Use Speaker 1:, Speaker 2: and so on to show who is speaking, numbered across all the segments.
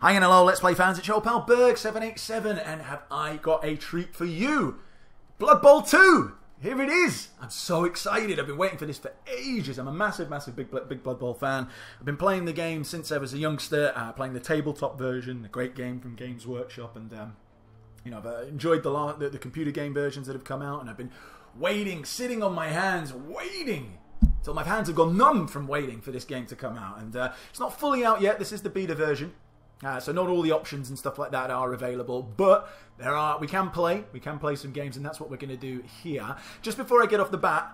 Speaker 1: Hi and hello, Let's Play fans, it's your pal Berg787, and have I got a treat for you? Blood Bowl 2! Here it is! I'm so excited, I've been waiting for this for ages. I'm a massive big Blood Bowl fan. I've been playing the game since I was a youngster, playing the tabletop version, the great game from Games Workshop, and I've enjoyed the computer game versions that have come out, and I've been waiting, sitting on my hands, waiting till my hands have gone numb from waiting for this game to come out. And it's not fully out yet, this is the beta version. So not all the options and stuff like that are available, but we can play some games, and that's what we're going to do here. Just before I get off the bat,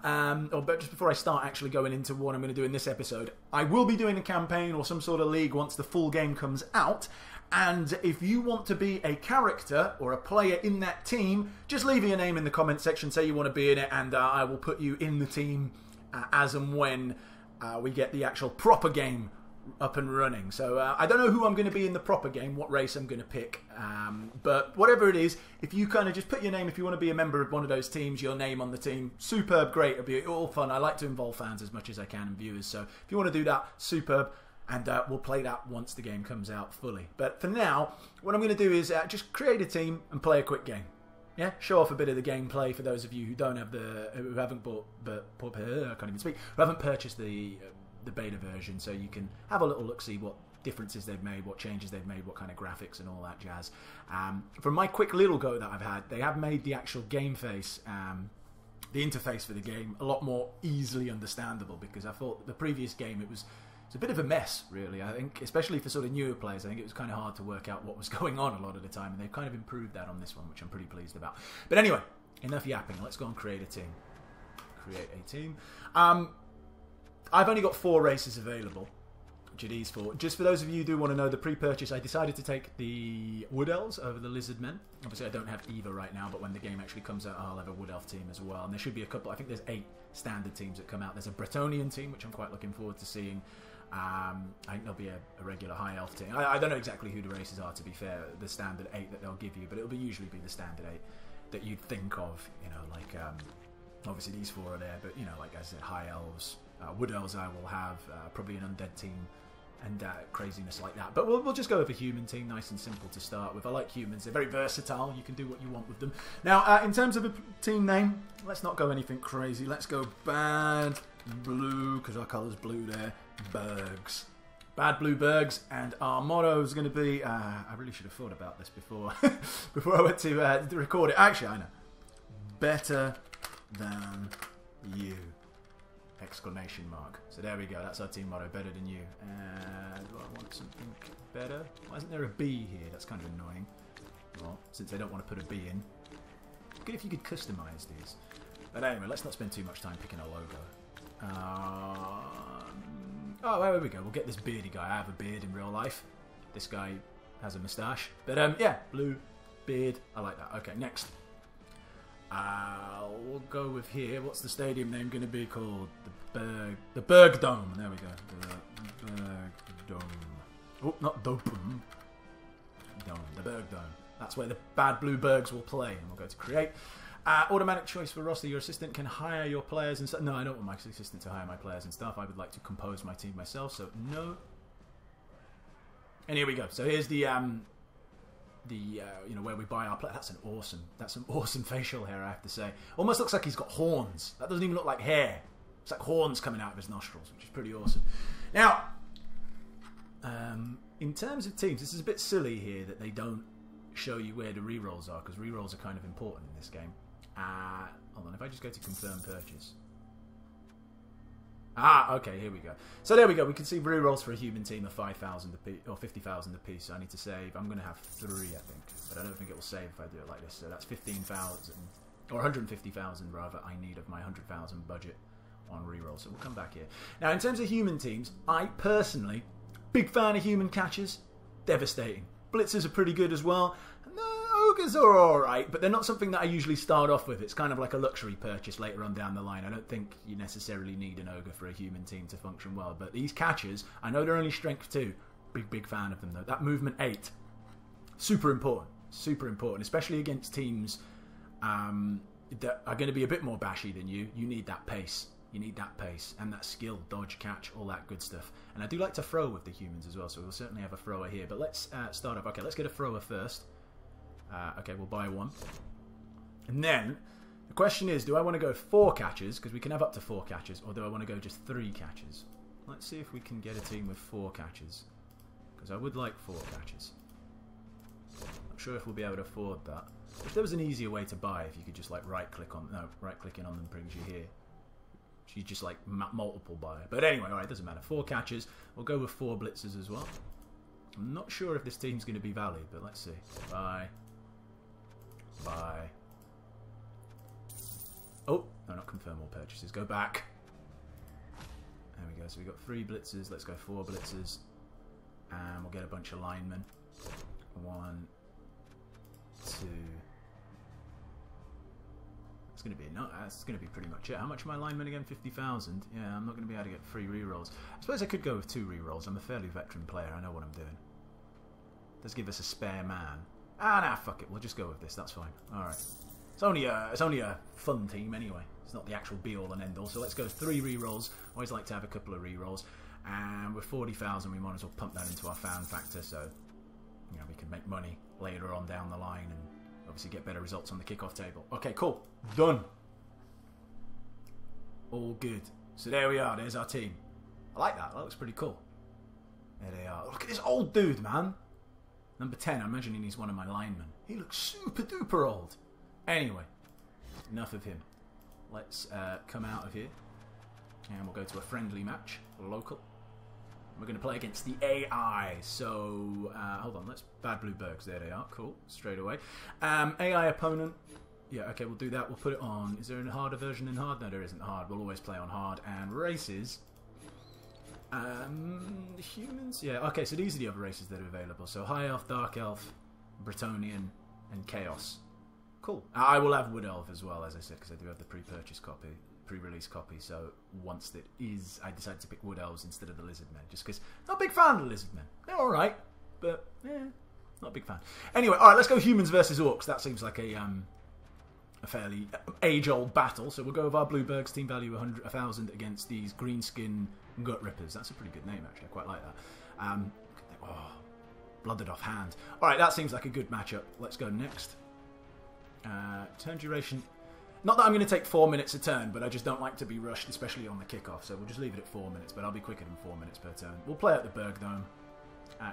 Speaker 1: just before I start actually going into what I'm going to do in this episode, I will be doing a campaign or some sort of league once the full game comes out. And if you want to be a character or a player in that team, just leave your name in the comment section, say you want to be in it, and I will put you in the team as and when we get the actual proper game up and running. So I don't know who I'm going to be in the proper game, what race I'm going to pick, but whatever it is, if you kind of just put your name, if you want to be a member of one of those teams, your name on the team, superb, great, it'll be all fun. I like to involve fans as much as I can and viewers, so if you want to do that, superb, and we'll play that once the game comes out fully. But for now, what I'm going to do is just create a team and play a quick game. Yeah, show off a bit of the gameplay for those of you who don't have who haven't I can't even speak, who haven't purchased the beta version, so you can have a little look, see what differences they've made, what changes they've made, what kind of graphics and all that jazz. From my quick little go that I've had, they have made the actual game face, the interface for the game, a lot more easily understandable, because I thought the previous game it's a bit of a mess, really. I think, especially for sort of newer players, I think it was kind of hard to work out what was going on a lot of the time, and they've kind of improved that on this one, which I'm pretty pleased about. But anyway, enough yapping. Let's go and create a team. Create a team. I've only got 4 races available, which it is for. Just for those of you who do want to know, the pre-purchase, I decided to take the Wood Elves over the Lizard Men. Obviously, I don't have Eva right now, but when the game actually comes out, I'll have a Wood Elf team as well. And there should be a couple, I think there's 8 standard teams that come out. There's a Bretonian team, which I'm quite looking forward to seeing. I think there'll be a regular High Elf team. I don't know exactly who the races are, to be fair, the standard 8 that they'll give you, but it'll usually be the standard 8 that you'd think of, like, obviously these 4 are there, but, like I said, High Elves, Wood Elves I will have, probably an Undead team, and craziness like that. But we'll just go with a human team, nice and simple to start with. I like humans, they're very versatile, you can do what you want with them. Now, in terms of a team name, let's not go anything crazy, let's go Bad Blue, because our colour's blue there, Bergs. Bad Blue Bergs, and our motto is going to be, I really should have thought about this before, before I went to record it. Actually, I know. Better than you! Exclamation mark. So there we go, that's our team motto, better than you. Do I want something better? Why isn't there a B here? That's kind of annoying. Well, since they don't want to put a B in. Good if you could customise these. But anyway, let's not spend too much time picking a logo. Oh, there we go, we'll get this beardy guy. I have a beard in real life. This guy has a moustache. But yeah, blue, beard, I like that. Okay, next. We'll go with here. What's the stadium name going to be called? The Berg Dome. There we go. The Berg Dome. Oh, not Dopum. Dome. The Berg Dome. That's where the Bad Blue Bergs will play. And we'll go to create. Automatic choice for roster. Your assistant can hire your players and stuff. No, I don't want my assistant to hire my players and stuff. I would like to compose my team myself. So no. And here we go. So here's the where we buy our play. That's some awesome facial hair, I have to say. Almost looks like he's got horns. That doesn't even look like hair. It's like horns coming out of his nostrils, which is pretty awesome. Now, in terms of teams, this is a bit silly here that they don't show you where the rerolls are, because rerolls are kind of important in this game. Hold on, if I just go to confirm purchase. Okay, here we go. So there we go. We can see rerolls for a human team of 5,000 apiece, or 50,000 apiece. So I need to save. I'm going to have 3, I think, but I don't think it will save if I do it like this. So that's 15,000, or 150,000 rather. I need of my 100,000 budget on reroll. So we'll come back here. Now, in terms of human teams, I personally, big fan of human catchers. Devastating. Blitzers are pretty good as well. Ogres are alright, but they're not something that I usually start off with. It's kind of like a luxury purchase later on down the line. I don't think you necessarily need an ogre for a human team to function well. But these catchers, I know they're only strength 2. Big fan of them though. That movement 8, super important. Super important, especially against teams that are going to be a bit more bashy than you. You need that pace. You need that pace and that skill, dodge, catch, all that good stuff. And I do like to throw with the humans as well, so we'll certainly have a thrower here. But let's start off. Okay, let's get a thrower first. Okay, we'll buy one. And then, the question is, do I want to go 4 catches, because we can have up to 4 catches, or do I want to go just 3 catches? Let's see if we can get a team with 4 catches, because I would like 4 catches. Not sure if we'll be able to afford that. If there was an easier way to buy, if you could just like right-click on... No, right-clicking on them brings you here. You just like multiple buy. But anyway, alright, doesn't matter. 4 catches. We'll go with 4 blitzers as well. I'm not sure if this team's going to be valid, but let's see. Buy. Buy. Oh, no, not confirm all purchases. Go back. There we go. So we've got 3 blitzers. Let's go 4 blitzers. And we'll get a bunch of linemen. 1, 2... It's going to be that's going to be pretty much it. How much are my linemen again? 50,000. Yeah, I'm not going to be able to get 3 rerolls. I suppose I could go with 2 rerolls. I'm a fairly veteran player. I know what I'm doing. Let's give us a spare man. Ah, nah, fuck it. We'll just go with this. That's fine. All right. It's only a fun team anyway. It's not the actual be all and end all. So let's go 3 rerolls. Always like to have a couple of rerolls. And with 40,000, we might as well pump that into our fan factor. So you know we can make money later on down the line and obviously get better results on the kickoff table. Okay, cool. Done. All good. So there we are. There's our team. I like that. That looks pretty cool. There they are. Look at this old dude, man. Number 10. I'm imagining he's one of my linemen. He looks super duper old. Anyway, enough of him. Let's come out of here. And we'll go to a friendly match. Local. We're going to play against the AI. So, hold on. Let's Bad Blue Bergs. There they are. Cool. Straight away. AI opponent. Yeah, okay, we'll do that. We'll put it on. Is there a harder version than hard? No, there isn't hard. We'll always play on hard. And races. Humans? Yeah, okay, so these are the other races that are available. So, High Elf, Dark Elf, Bretonnian, and Chaos. Cool. I will have Wood Elf as well, as I said, because I do have the pre-purchase copy. Pre-release copy, so once that is, I decided to pick Wood Elves instead of the Lizard Men, just because not a big fan of the Lizard Men. They're alright, but not a big fan. Anyway, alright, let's go humans versus orcs. That seems like a fairly age-old battle, so we'll go with our Bluebergs, team value 1,000 against these greenskin gut rippers. That's a pretty good name, actually. I quite like that. Blooded off hand. Alright, that seems like a good matchup. Let's go next. Turn duration... Not that I'm going to take 4 minutes a turn, but I just don't like to be rushed, especially on the kickoff. So we'll just leave it at 4 minutes, but I'll be quicker than 4 minutes per turn. We'll play at the Berg Dome.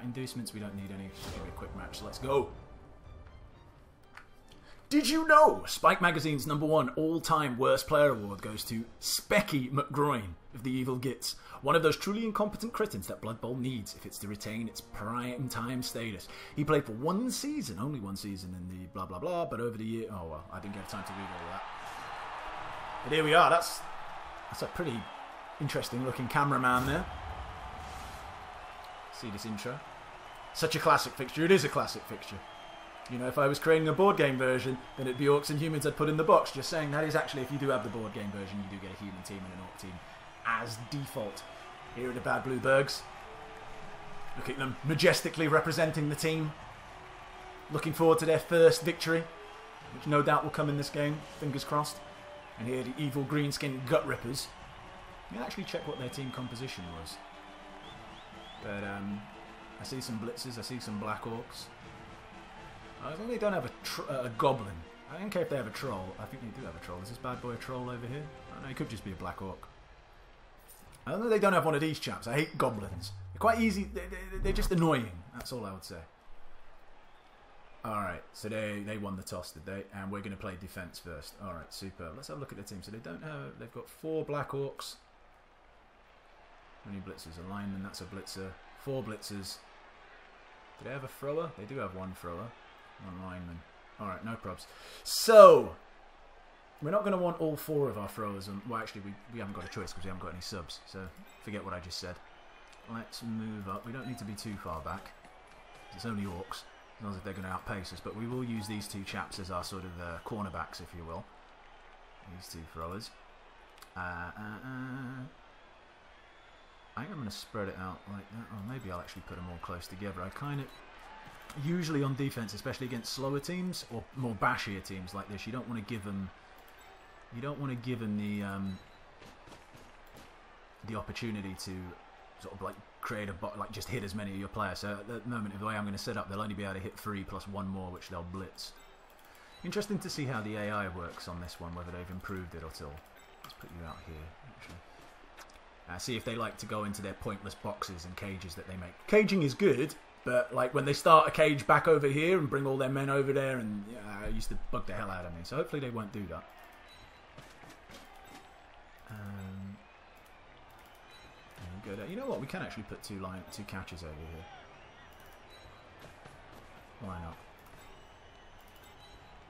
Speaker 1: Inducements, we don't need any. It's just going to be a quick match, so let's go. Did you know Spike Magazine's #1 all-time worst player award goes to Specky McGroin of the Evil Gits, one of those truly incompetent cretins that Blood Bowl needs if it's to retain its prime time status. He played for 1 season, only 1 season in the blah blah blah, but over the year, oh well, I didn't get time to read all that. But here we are. That's a pretty interesting looking cameraman there. See this intro? Such a classic fixture. It is a classic fixture. You know, if I was creating a board game version, then it'd be Orcs and Humans I'd put in the box. Just saying, that is actually, if you do have the board game version, you do get a human team and an Orc team as default. Here are the Bad Blue Bergs. Look at them majestically representing the team. Looking forward to their first victory, which no doubt will come in this game. Fingers crossed. And here are the evil greenskin gut rippers. You can actually check what their team composition was. But I see some blitzers, I see some black orcs. I think they don't have a goblin. I don't care if they have a troll. I think they do have a troll. Is this bad boy a troll over here? I don't know, it could just be a black orc. I don't know they don't have one of these chaps. I hate goblins. They're quite easy. They're just annoying. That's all I would say. Alright, so they won the toss, did they? And we're going to play defense first. Alright, super. Let's have a look at the team. So they don't have... They've got 4 black orcs. How many blitzers? A lineman, that's a blitzer. 4 blitzers. Do they have a thrower? They do have 1 thrower. 1 lineman. Alright, no probs. So, we're not going to want all 4 of our throwers. Well, actually, we haven't got a choice because we haven't got any subs. So, forget what I just said. Let's move up. We don't need to be too far back. It's only orcs. Not as if they're going to outpace us, but we will use these 2 chaps as our sort of cornerbacks, if you will. These 2 throwers. I think I'm going to spread it out like that. Or maybe I'll actually put them all close together. I kind of... Usually on defense, especially against slower teams or more bashier teams like this, you don't want to give them... You don't want to give them the opportunity to sort of like create a bot, like just hit as many of your players. So at the moment, the way I'm going to set up, they'll only be able to hit 3 plus 1 more, which they'll blitz. Interesting to see how the AI works on this one, whether they've improved it at all. Let's put you out here, actually. See if they like to go into their pointless boxes and cages that they make. Caging is good, but like when they start a cage back over here and bring all their men over there, and it used to bug the hell out of me. So hopefully they won't do that. Good. You know what? We can actually put two catches over here. Why not?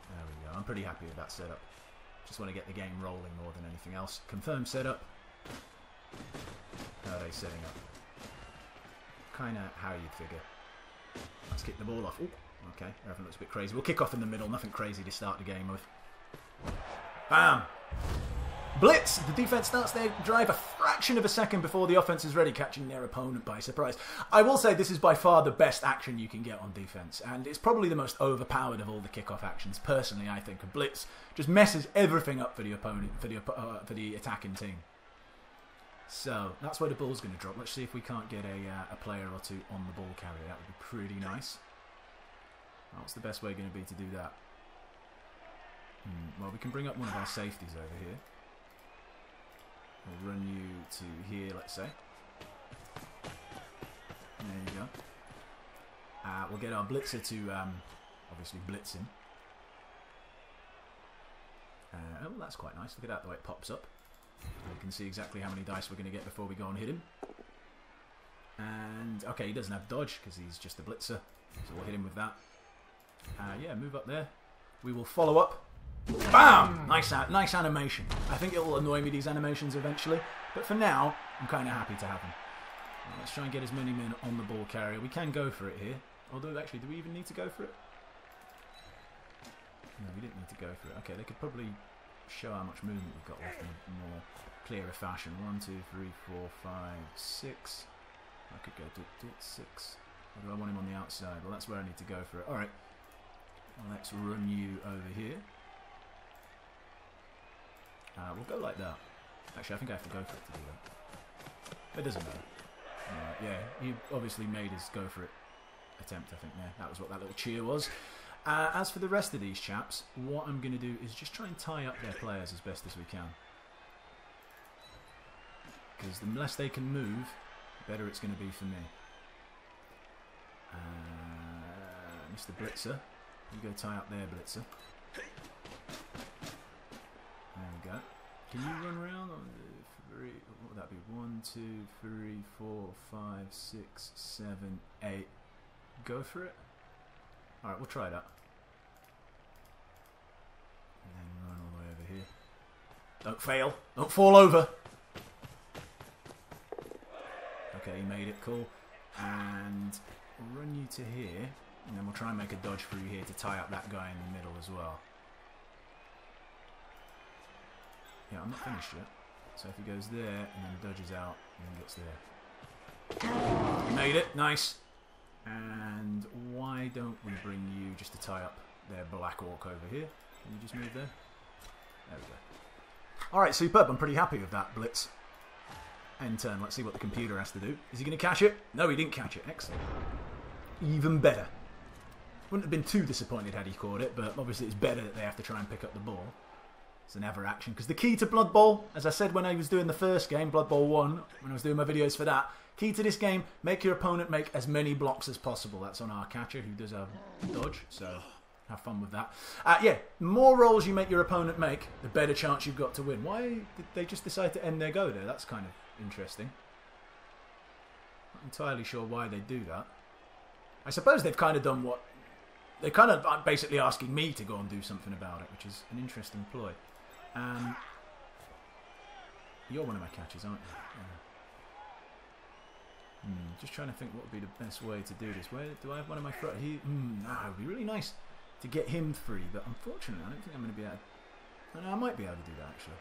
Speaker 1: There we go. I'm pretty happy with that setup. Just want to get the game rolling more than anything else. Confirm setup. How are they setting up? Kind of how you'd figure. Let's kick the ball off. Ooh, okay, everything looks a bit crazy. We'll kick off in the middle. Nothing crazy to start the game with. Bam! Blitz! The defense starts their drive a fraction of a second before the offense is ready, catching their opponent by surprise. I will say this is by far the best action you can get on defense, and it's probably the most overpowered of all the kickoff actions. Personally, I think a blitz just messes everything up for the opponent, for the attacking team. So that's where the ball's going to drop. Let's see if we can't get a player or two on the ball carrier. That would be pretty nice. What's the best way going to be to do that? Well, we can bring up one of our safeties over here. We'll run you to here, let's say. There you go. We'll get our blitzer to obviously blitz him. Oh, that's quite nice. Look at that, the way it pops up. We can see exactly how many dice we're going to get before we go and hit him. And, okay, he doesn't have dodge because he's just a blitzer. So we'll hit him with that. Yeah, move up there. We will follow up. Bam! Nice animation. I think it will annoy me, these animations, eventually. But for now, I'm kind of happy to have them. Well, let's try and get as many men on the ball carrier. We can go for it here. Although, actually, do we even need to go for it? No, we didn't need to go for it. Okay, they could probably show how much movement we've got left in a more clearer fashion. 1, 2, 3, 4, 5, 6. I could go to 6. Or do I want him on the outside? Well, that's where I need to go for it. Alright. Well, let's run you over here. We'll go like that. Actually, I think I have to go for it to do that. It doesn't matter. Yeah, he obviously made his go for it attempt, I think, there. That was what that little cheer was. As for the rest of these chaps, what I'm going to do is just try and tie up their players as best as we can. Because the less they can move, the better it's going to be for me. Mr. Blitzer, you go tie up their Blitzer. There we go. Can you run around? What would that be? 1, 2, 3, 4, 5, 6, 7, 8. Go for it. Alright, we'll try that. And then run all the way over here. Don't fail. Don't fall over. Okay, he made it. Cool. And we'll run you to here. And then we'll try and make a dodge through here to tie up that guy in the middle as well. Yeah, I'm not finished yet. So if he goes there and then dodges out and then gets there. Made it. Nice. And why don't we bring you just to tie up their black orc over here? Can you just move there? There we go. Alright, superb. I'm pretty happy with that blitz. End turn. Let's see what the computer has to do. Is he going to catch it? No, he didn't catch it. Excellent. Even better. Wouldn't have been too disappointed had he caught it, but obviously it's better that they have to try and pick up the ball. It's an ever action. Because the key to Blood Bowl, as I said when I was doing the first game, Blood Bowl 1, when I was doing my videos for that, key to this game, make your opponent make as many blocks as possible. That's on our catcher, who does have dodge, so have fun with that. Yeah, the more rolls you make your opponent make, the better chance you've got to win. Why did they just decide to end their go there? That's kind of interesting. Not entirely sure why they do that. I suppose they've kind of done what... They're kind of basically asking me to go and do something about it, which is an interesting ploy. You're one of my catchers, aren't you? Yeah. Just trying to think what would be the best way to do this. Where do I have one of my front? It would be really nice to get him free, but unfortunately, I don't think I'm going to be able to... No, I might be able to do that, actually.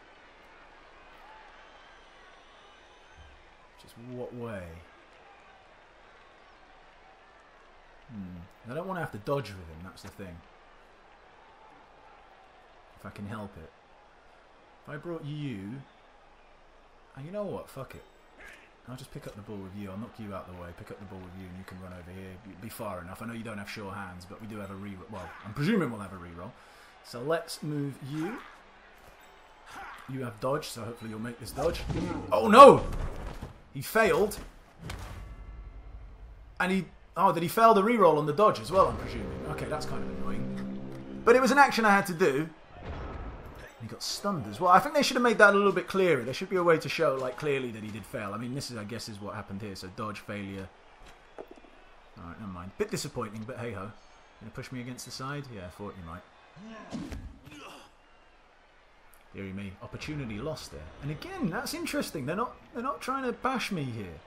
Speaker 1: Just what way? I don't want to have to dodge with him, that's the thing. If I can help it. If I brought you... And you know what? Fuck it. I'll just pick up the ball with you. I'll knock you out the way, pick up the ball with you, and you can run over here. You'll be far enough. I know you don't have sure hands, but we do have a reroll. Well, I'm presuming we'll have a reroll. So let's move you. You have dodge, so hopefully you'll make this dodge. Oh no! He failed. And he... Oh, did he fail the reroll on the dodge as well, I'm presuming? Okay, that's kind of annoying. But it was an action I had to do. He got stunned as well. I think they should have made that a little bit clearer. There should be a way to show, like, clearly that he did fail. I mean, this is, I guess, is what happened here. So dodge, failure. Alright, never mind. Bit disappointing, but hey-ho. Gonna push me against the side? Yeah, I thought you might. Deary me. Opportunity lost there. And again, that's interesting. They're not trying to bash me here.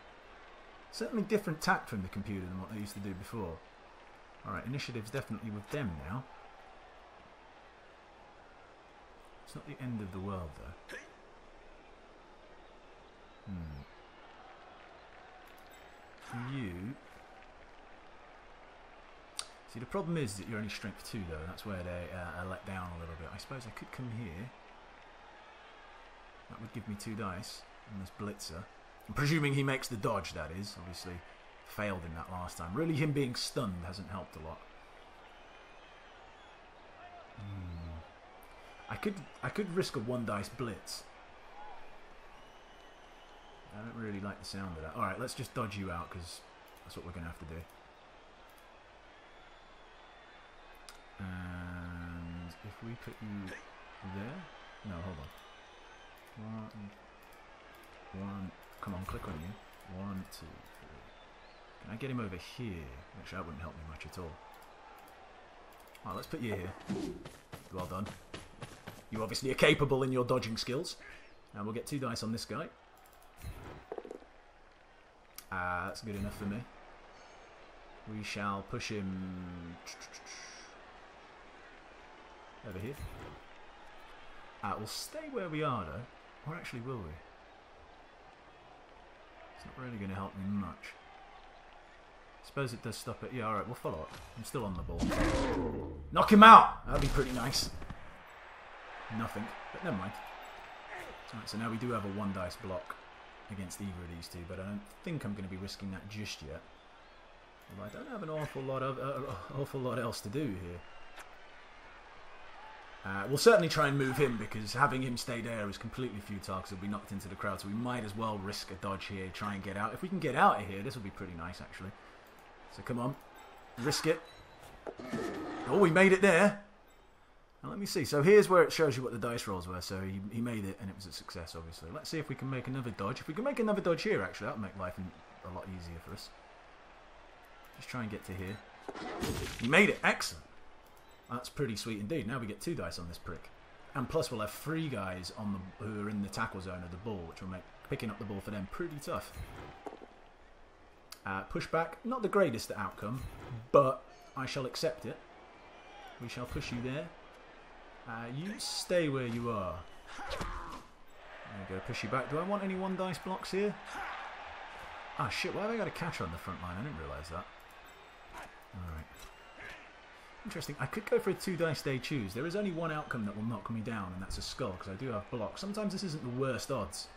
Speaker 1: Certainly different tact from the computer than what they used to do before. Alright, initiative's definitely with them now. It's not the end of the world, though. You... See, the problem is that you're only strength 2, though. That's where they are let down a little bit. I suppose I could come here. That would give me 2 dice. And this blitzer. I'm presuming he makes the dodge, that is. Obviously, failed in that last time. Really, him being stunned hasn't helped a lot. I could risk a 1 dice blitz. I don't really like the sound of that. Alright, let's just dodge you out, because that's what we're going to have to do. And if we put you there... No, hold on. One. Come on, click on you. 1, 2, 3. Can I get him over here? Actually, that wouldn't help me much at all. Alright, let's put you here. Well done. You obviously are capable in your dodging skills. And we'll get 2 dice on this guy. That's good enough for me. We shall push him over here. We'll stay where we are, though. Or actually, will we? It's not really going to help me much. Suppose it does stop it. Yeah, alright, we'll follow it. I'm still on the ball. Knock him out! That'd be pretty nice. Nothing, but never mind. Alright, so now we do have a 1 dice block against either of these two, but I don't think I'm going to be risking that just yet. Although I don't have an awful lot else to do here. We'll certainly try and move him, because having him stay there is completely futile, because he'll be knocked into the crowd, so we might as well risk a dodge here, try and get out. If we can get out of here, this will be pretty nice, actually. So come on, risk it. Oh, we made it there. Now let me see. So here's where it shows you what the dice rolls were. So he made it, and it was a success, obviously. Let's see if we can make another dodge. If we can make another dodge here, actually, that'll make life a lot easier for us. Just try and get to here. He made it. Excellent. That's pretty sweet indeed. Now we get 2 dice on this prick. And plus we'll have 3 guys on who are in the tackle zone of the ball, which will make picking up the ball for them pretty tough. Pushback, not the greatest outcome, but I shall accept it. We shall push you there. You stay where you are. There we go, push you back. Do I want any 1 dice blocks here? Ah, shit, why have I got a catcher on the front line? I didn't realise that. Alright. Interesting. I could go for a 2 dice they choose. There is only 1 outcome that will knock me down, and that's a skull, because I do have blocks. Sometimes this isn't the worst odds,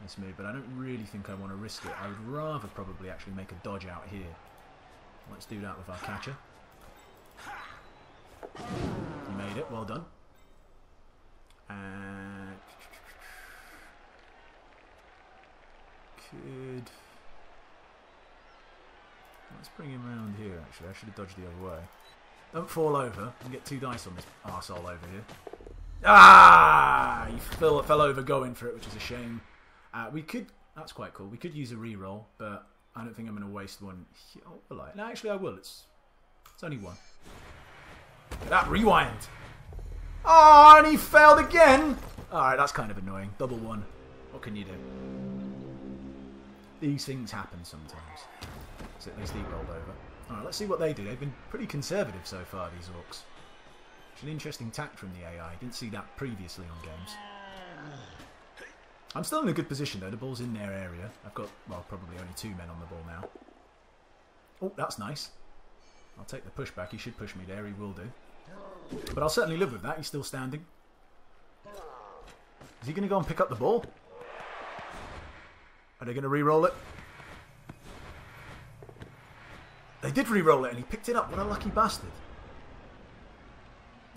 Speaker 1: this move, but I don't really think I want to risk it. I would rather probably actually make a dodge out here. Let's do that with our catcher. You made it. Well done. Could... Let's bring him around here, actually. I should have dodged the other way. Don't fall over and get 2 dice on this arsehole over here. Ah! He fell over going for it, which is a shame. We could... That's quite cool. We could use a reroll, but I don't think I'm going to waste one. Oh, will I? No, actually I will. It's only 1. Look at that. Rewind. Oh, and he failed again. Alright, that's kind of annoying. Double 1. What can you do? These things happen sometimes. So at least he rolled over. Alright, let's see what they do. They've been pretty conservative so far, these Orcs. It's an interesting tact from the AI. Didn't see that previously on games. I'm still in a good position though. The ball's in their area. I've got, well, probably only 2 men on the ball now. Oh, that's nice. I'll take the pushback. He should push me there. He will do. But I'll certainly live with that. He's still standing. Is he going to go and pick up the ball? Are they going to re-roll it? They did re-roll it and he picked it up. What a lucky bastard.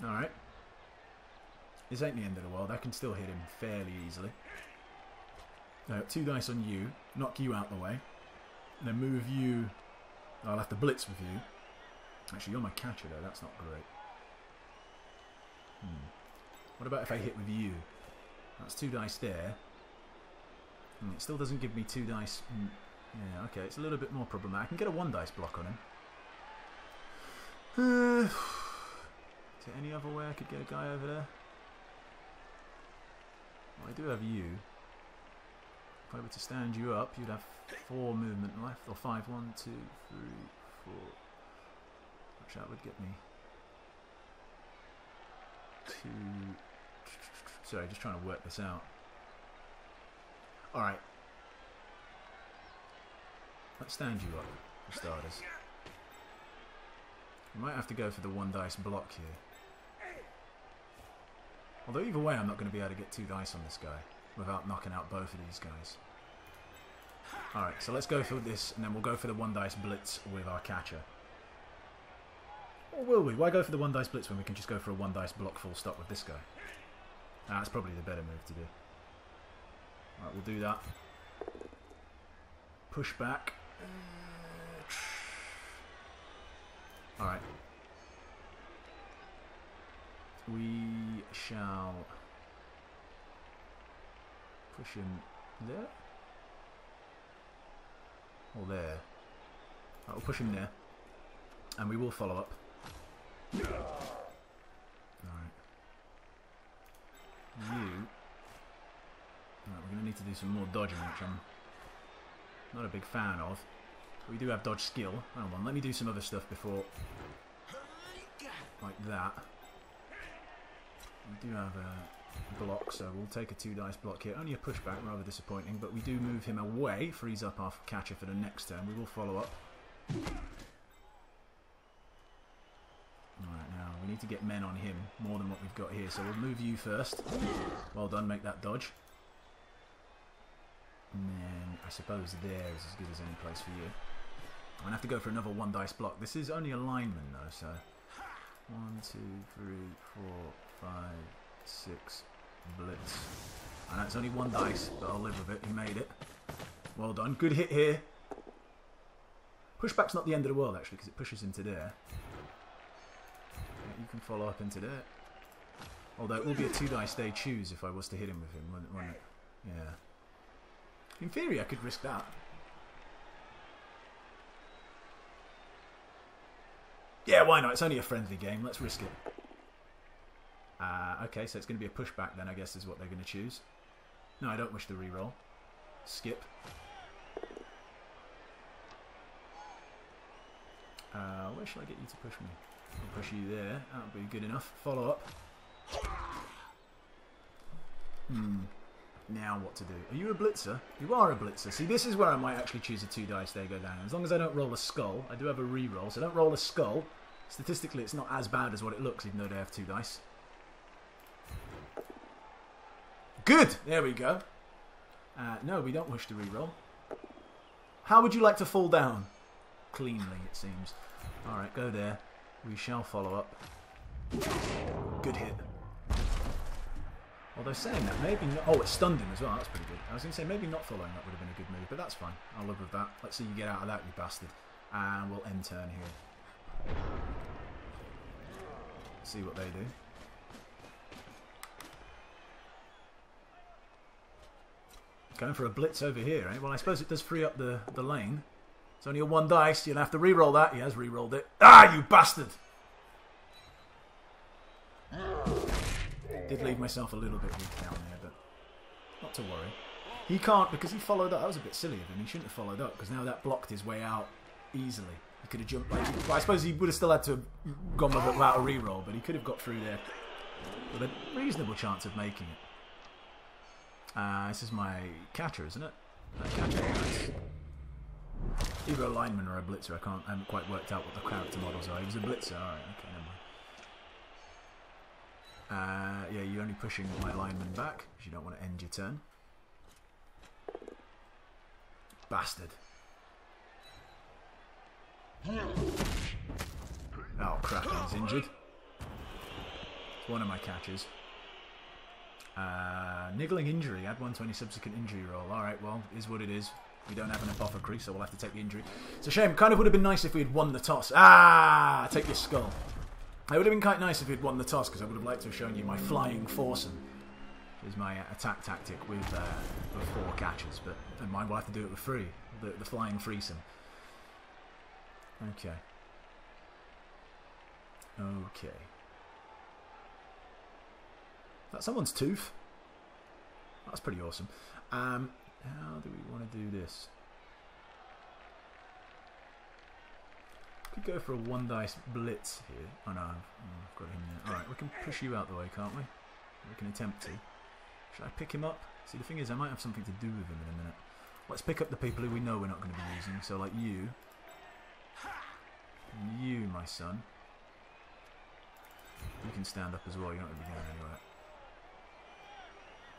Speaker 1: Alright. This ain't the end of the world. I can still hit him fairly easily. I got 2 dice on you. Knock you out the way. And then move you. I'll have to blitz with you. Actually, you're my catcher though. That's not great. What about if I hit with you? That's 2 dice there. It still doesn't give me 2 dice. Yeah, okay. It's a little bit more problematic. I can get a 1 dice block on him. Is there any other way I could get a guy over there? Well, I do have you. If I were to stand you up, you'd have 4 movement left. Or 5. 1, 2, 3, 4. Which that would get me 2. Sorry, just trying to work this out. Alright. Let's stand you up, for starters. We might have to go for the 1 dice block here. Although either way, I'm not going to be able to get 2 dice on this guy without knocking out both of these guys. Alright, so let's go for this, and then we'll go for the 1 dice blitz with our catcher. Or will we? Why go for the 1 dice blitz when we can just go for a 1 dice block full stop with this guy? That's probably the better move to do. Alright, we'll do that. Push back. Alright. We shall push him there. Or there. Alright, we'll push him there. And we will follow up. Alright. You. Alright, we're going to need to do some more dodging, which I'm not a big fan of. We do have dodge skill. Hold on, let me do some other stuff before. Like that. We do have a block, so we'll take a 2 dice block here. Only a pushback, rather disappointing, but we do move him away, frees up our catcher for the next turn. We will follow up. Alright, now we need to get men on him more than what we've got here, so we'll move you first. Well done, make that dodge. And then I suppose there is as good as any place for you. I'm going to have to go for another 1 dice block. This is only a lineman though, so 1, 2, 3, 4, 5, 6, blitz. And that's only 1 dice, but I'll live with it. He made it. Well done. Good hit here. Pushback's not the end of the world actually, because it pushes into there. Yeah, you can follow up into there. Although it will be a 2 dice they choose if I was to hit him with him, wouldn't it? Yeah. In theory, I could risk that. Yeah, why not? It's only a friendly game. Let's risk it. Okay, so it's going to be a pushback then, I guess, is what they're going to choose. No, I don't wish to reroll. Skip. Where shall I get you to push me? I'll push you there. That'll be good enough. Follow up. Now what to do? Are you a blitzer? You are a blitzer. See, this is where I might actually choose a 2 dice they go down. As long as I don't roll a skull. I do have a re-roll, so don't roll a skull. Statistically, it's not as bad as what it looks, even though they have 2 dice. Good! There we go. No, we don't wish to re-roll. How would you like to fall down? Cleanly, it seems. Alright, go there. We shall follow up. Good hit. Although saying that, maybe not... Oh, it stunned him as well. That's pretty good. I was going to say, maybe not following up would have been a good move, but that's fine. I'll live with that. Let's see you get out of that, you bastard. And we'll end turn here. See what they do. Going for a blitz over here, eh? Well, I suppose it does free up the lane. It's only a 1 dice. You'll have to re-roll that. He has re-rolled it. Ah, you bastard! Did leave myself a little bit weak down there, but not to worry. He can't because he followed up. That was a bit silly of him. He shouldn't have followed up because now that blocked his way out easily. He could have jumped. Like, I suppose he would have still had to have gone with it without a re-roll, but he could have got through there with a reasonable chance of making it. This is my catcher, isn't it? Catcher, nice. Either a lineman or a blitzer. I haven't quite worked out what the character models are. He was a blitzer. Alright, okay, never mind. Yeah, you're only pushing my lineman back because you don't want to end your turn. Bastard. Oh crap, he's injured. It's one of my catches. Niggling injury, add 120 subsequent injury roll. Alright, well, is what it is. We don't have an apothecary, so we'll have to take the injury. It's a shame. Kind of would have been nice if we had won the toss. Ah! Take your skull. It would have been quite nice if we had won the toss, because I would have liked to have shown you my flying foursome. Which is my attack tactic with 4 catches. But never mind, we'll have to do it with 3. The flying threesome. Okay. Okay. That's someone's tooth. That's pretty awesome. How do we want to do this? Could go for a 1 dice blitz here. Oh no, I've got him there. Alright, we can push you out the way, can't we? We can attempt to. Should I pick him up? See, the thing is, I might have something to do with him in a minute. Let's pick up the people who we know we're not going to be using. So, like you. And you, my son. You can stand up as well, you're not going to be going anywhere.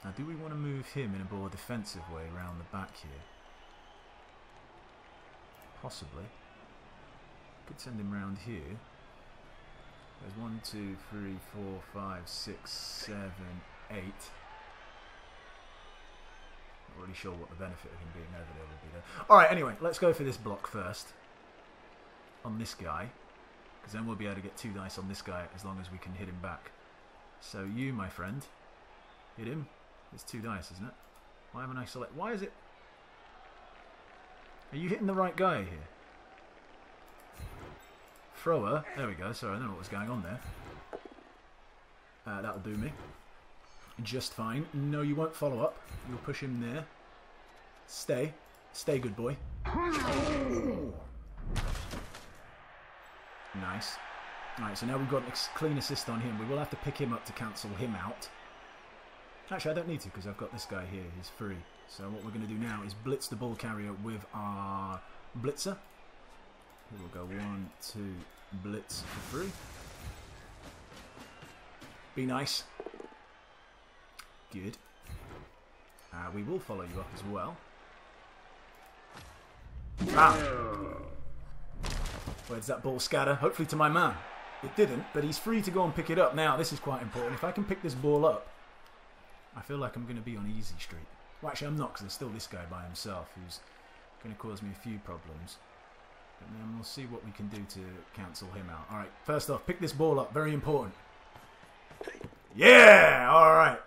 Speaker 1: Now, do we want to move him in a more defensive way around the back here? Possibly. Could send him round here. There's 1, 2, 3, 4, 5, 6, 7, 8. Not really sure what the benefit of him being over there will be there. Alright, anyway, let's go for this block first. On this guy. Because then we'll be able to get 2 dice on this guy as long as we can hit him back. So you, my friend, hit him. It's 2 dice, isn't it? Why haven't I select? Why is it? Are you hitting the right guy here? Thrower. There we go. Sorry, I don't know what was going on there. That'll do me. Just fine. No, you won't follow up. You'll push him there. Stay. Stay, good boy. Nice. Alright, so now we've got a clean assist on him. We will have to pick him up to cancel him out. Actually, I don't need to because I've got this guy here. He's free. So what we're going to do now is blitz the ball carrier with our blitzer. We'll go 1, 2, blitz for 3. Be nice. Good. We will follow you up as well. Ah! Where does that ball scatter? Hopefully to my man. It didn't, but he's free to go and pick it up. Now, this is quite important. If I can pick this ball up, I feel like I'm going to be on easy street. Well, actually, I'm not, because there's still this guy by himself who's going to cause me a few problems. But then we'll see what we can do to cancel him out. Alright, first off, pick this ball up. Very important. Yeah! Alright.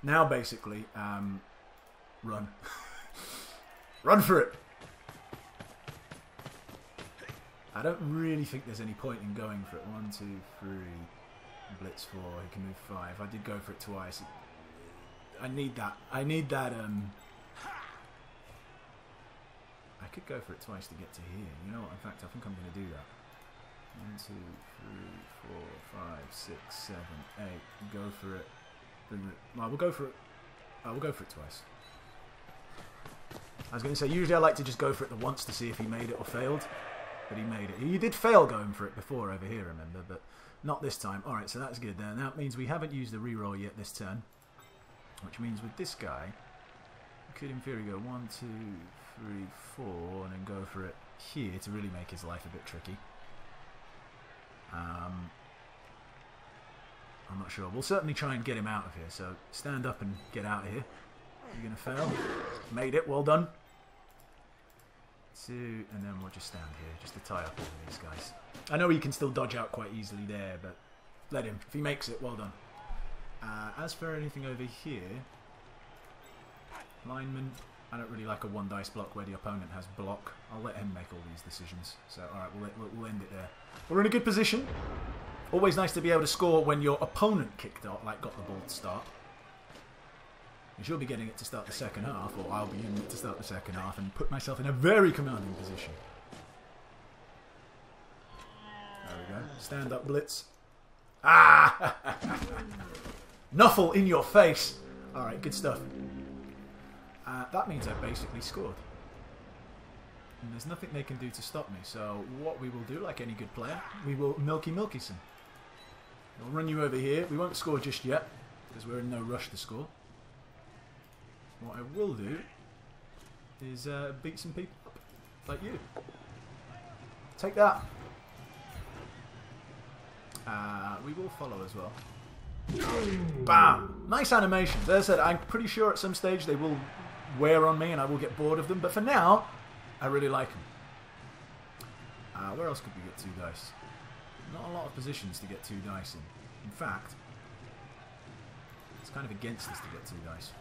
Speaker 1: Now, basically, run. Run for it! I don't really think there's any point in going for it. 1, 2, 3, blitz 4, he can move 5. I did go for it twice. I need that. I need that, I could go for it twice to get to here. You know what? In fact, I think I'm going to do that. 1, 2, 3, 4, 5, 6, 7, 8. Go for it. Well, we'll go for it. We'll go for it twice. I was going to say, usually I like to just go for it the once to see if he made it or failed. But he made it. He did fail going for it before over here, remember, but not this time. Alright, so that's good then. That means we haven't used the reroll yet this turn. Which means with this guy, we could in theory go 1, 2, 3, 4, and then go for it here to really make his life a bit tricky. I'm not sure. We'll certainly try and get him out of here, so stand up and get out of here. You're going to fail. Made it, well done. 2, and then we'll just stand here, just to tie up all of these guys. I know he can still dodge out quite easily there, but let him. If he makes it, well done. As for anything over here, lineman, I don't really like a 1 dice block where the opponent has block. I'll let him make all these decisions. So, alright, we'll end it there. We're in a good position. Always nice to be able to score when your opponent kicked off, like got the ball to start. And she'll be getting it to start the second half, or I'll be getting it to start the second half and put myself in a very commanding position. There we go. Stand up blitz. Ah! Nuffle in your face. Alright, good stuff. That means I basically scored. And there's nothing they can do to stop me. So what we will do, like any good player, we will milky some. We'll run you over here. We won't score just yet, because we're in no rush to score. What I will do is beat some people up. Like you. Take that. We will follow as well. Bam! Nice animations. As I said, I'm pretty sure at some stage they will wear on me and I will get bored of them. But for now, I really like them. Where else could we get 2 dice? Not a lot of positions to get 2 dice in. In fact, it's kind of against us to get 2 dice.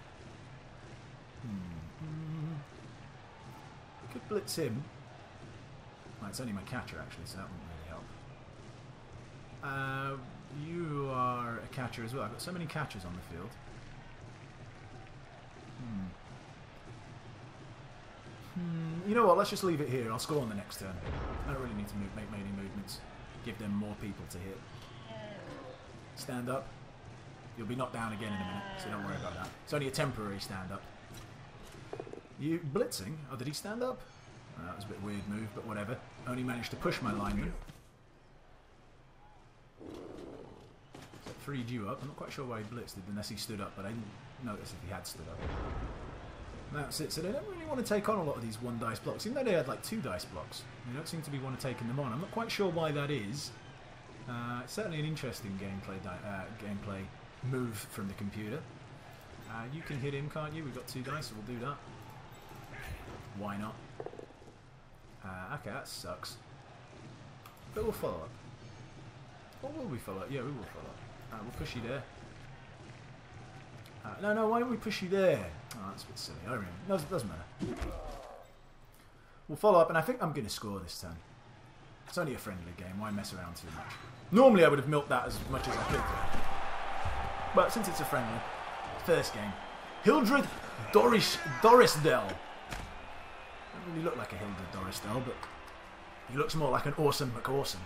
Speaker 1: We could blitz him. Well, it's only my catcher actually, so that wouldn't really help. You are a catcher as well. I've got so many catchers on the field. You know what, let's just leave it here. I'll score on the next turn. I don't really need to make many movements. Give them more people to hit. Stand up. You'll be knocked down again in a minute, so don't worry about that. It's only a temporary stand up. You blitzing? Oh, did he stand up? Oh, that was a bit weird move, but whatever. Only managed to push my lineman. So it freed you up. I'm not quite sure why he blitzed it unless he stood up, but I didn't notice if he had stood up. That's it. So they don't really want to take on a lot of these 1 dice blocks, even though they had like 2 dice blocks. They don't seem to be want to taking them on. I'm not quite sure why that is. It's certainly an interesting gameplay move from the computer. You can hit him, can't you? We've got 2 dice, so we'll do that. Why not? Okay, that sucks. But we'll follow up. Or will we follow up? Yeah, we will follow up. We'll push you there. No, why don't we push you there? Oh, that's a bit silly. I remember. No, it doesn't matter. We'll follow up, and I think I'm going to score this turn. It's only a friendly game. Why mess around too much? Normally, I would have milked that as much as I could. But since it's a friendly, first game. Hildred Dorisdale. Doesn't really look like a Hildred Dorisdale, but he looks more like an awesome McAwesome.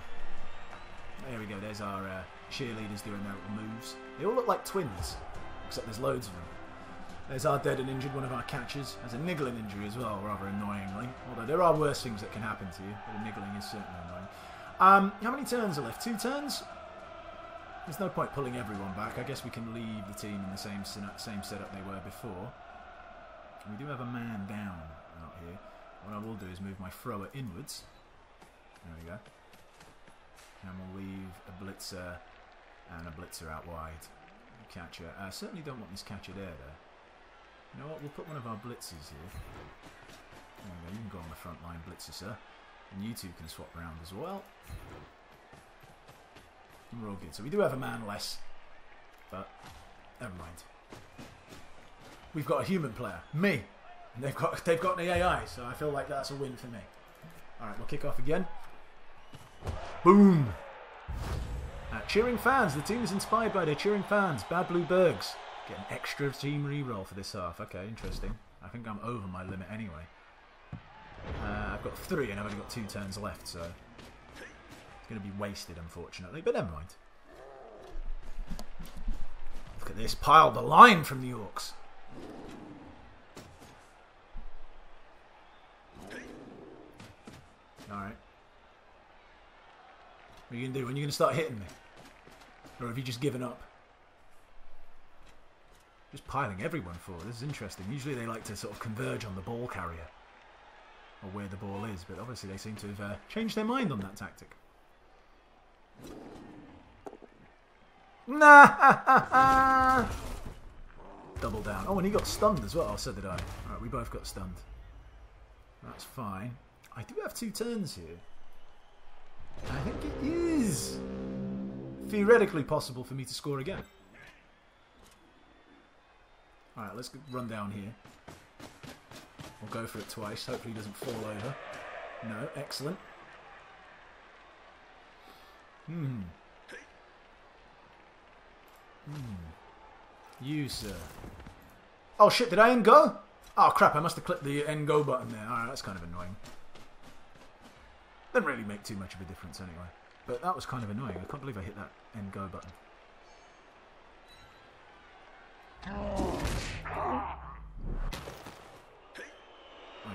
Speaker 1: There we go. There's our cheerleaders doing their little moves. They all look like twins. Except there's loads of them. There's our dead and injured, one of our catchers. Has a niggling injury as well, rather annoyingly. Although there are worse things that can happen to you, but a niggling is certainly annoying. How many turns are left? 2 turns? There's no point pulling everyone back. I guess we can leave the team in the same setup they were before. We do have a man down out here. What I will do is move my thrower inwards. There we go. And we'll leave a blitzer and a blitzer out wide. Catcher. I certainly don't want this catcher there, though. You know what? We'll put one of our blitzers here. There we go. You can go on the front line, blitzer, sir. And you 2 can swap around as well. And we're all good. So we do have a man less. But, never mind. We've got a human player. Me. And they've got the AI, so I feel like that's a win for me. Alright, we'll kick off again. Boom! Cheering fans. The team is inspired by their cheering fans. Bad Blue Bergs. Get an extra team reroll for this half. Okay, interesting. I think I'm over my limit anyway. I've got 3 and I've only got 2 turns left, so it's going to be wasted, unfortunately. But never mind. Look at this. Piled the line from the Orcs. Alright. What are you going to do? When are you going to start hitting me? Or have you just given up? Just piling everyone forward. This is interesting. Usually they like to sort of converge on the ball carrier. Or where the ball is. But obviously they seem to have changed their mind on that tactic. Nah! Double down. Oh, and he got stunned as well. Oh, so did I. Alright, we both got stunned. That's fine. I do have 2 turns here. I think it is theoretically possible for me to score again. Alright, let's run down here. We'll go for it twice. Hopefully he doesn't fall over. No, excellent. You, sir. Oh shit, did I end go? Oh crap, I must have clicked the end go button there. Alright, that's kind of annoying. Didn't really make too much of a difference anyway. But that was kind of annoying. I can't believe I hit that end go button. Oh,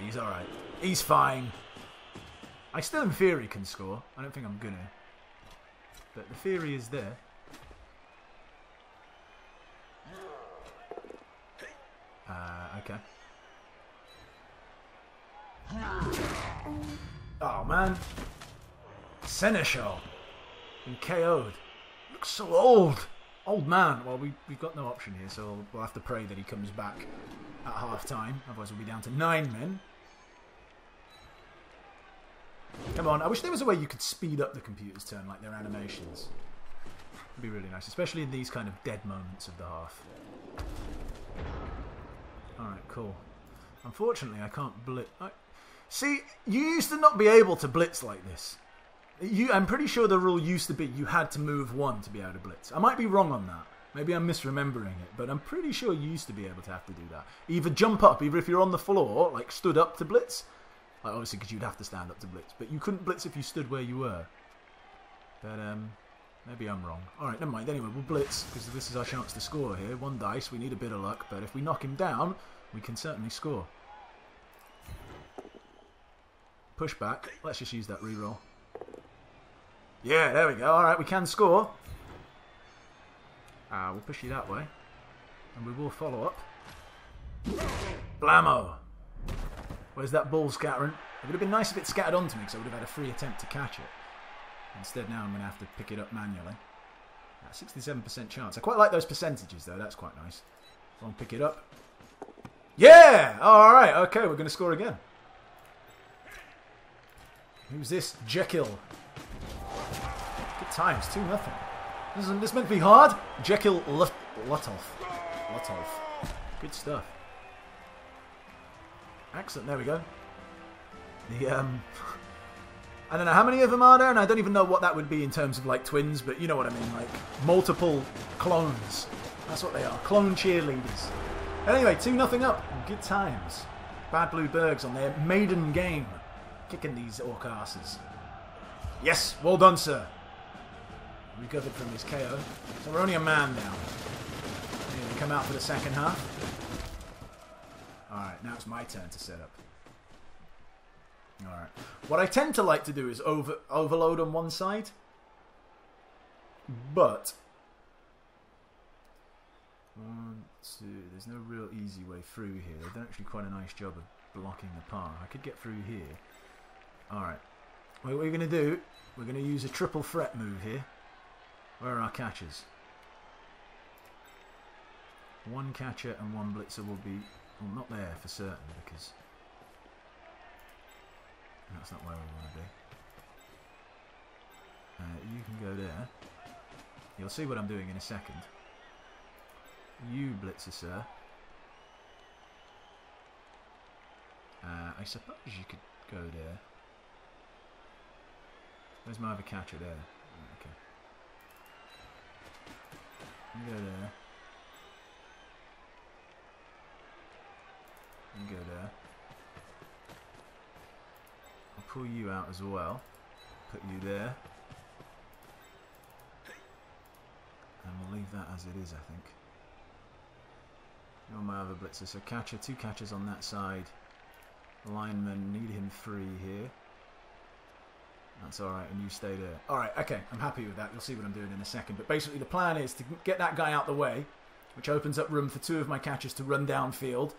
Speaker 1: he's alright. He's fine. I still in theory can score. I don't think I'm gonna. But the theory is there. Okay. Oh, man. Seneschal. Been KO'd. Looks so old. Old man. Well, we've got no option here, so we'll have to pray that he comes back at half-time. Otherwise, we'll be down to 9 men. Come on. I wish there was a way you could speed up the computer's turn, like their animations. It'd be really nice, especially in these kind of dead moments of the half. Alright, cool. Unfortunately, I can't blitz. See, you used to not be able to blitz like this. I'm pretty sure the rule used to be you had to move 1 to be able to blitz. I might be wrong on that. Maybe I'm misremembering it, but I'm pretty sure you used to be able to have to do that. Either jump up, either if you're on the floor, like stood up to blitz. Like obviously, because you'd have to stand up to blitz. But you couldn't blitz if you stood where you were. But, maybe I'm wrong. Alright, never mind. Anyway, we'll blitz, because this is our chance to score here. 1 dice, we need a bit of luck, but if we knock him down, we can certainly score. Push back. Let's just use that reroll. Yeah, there we go. Alright, we can score. We'll push you that way. And we will follow up. Blammo! Where's that ball scattering? It would have been nice if it scattered onto me, because I would have had a free attempt to catch it. Instead, now I'm going to have to pick it up manually. 67% chance. I quite like those percentages, though. That's quite nice. I'll pick it up. Yeah! Alright, okay, we're going to score again. Who's this? Jekyll. Good times, 2-0. Isn't this meant to be hard? Jekyll Lutolf. Good stuff. Excellent, there we go. I don't know how many of them are there, and I don't even know what that would be in terms of like twins, but you know what I mean, like multiple clones. That's what they are, clone cheerleaders. Anyway, 2-0 up. Good times. Bad Blue Bergs on their maiden game. Kicking these orc asses. Yes, well done, sir. Recovered from his KO. So we're only a man now. We come out for the second half. Alright, now it's my turn to set up. Alright. What I tend to like to do is overload on one side. But 1, 2. There's no real easy way through here. They've done actually quite a nice job of blocking the path. I could get through here. Alright. What we're going to do, we're going to use a triple threat move here. Where are our catchers? 1 catcher and 1 blitzer will be... Well, not there for certain, because... That's not where we want to be. You can go there. You'll see what I'm doing in a second. You, blitzer, sir. I suppose you could go there. Where's my other catcher? There. Okay. You go there. You go there. I'll pull you out as well. Put you there. And we'll leave that as it is, I think. You're my other blitzer. So catcher, 2 catchers on that side. Lineman, need him 3 here. That's alright, and you stay there. Alright, okay, I'm happy with that. You'll see what I'm doing in a second. But basically the plan is to get that guy out the way, which opens up room for 2 of my catchers to run downfield.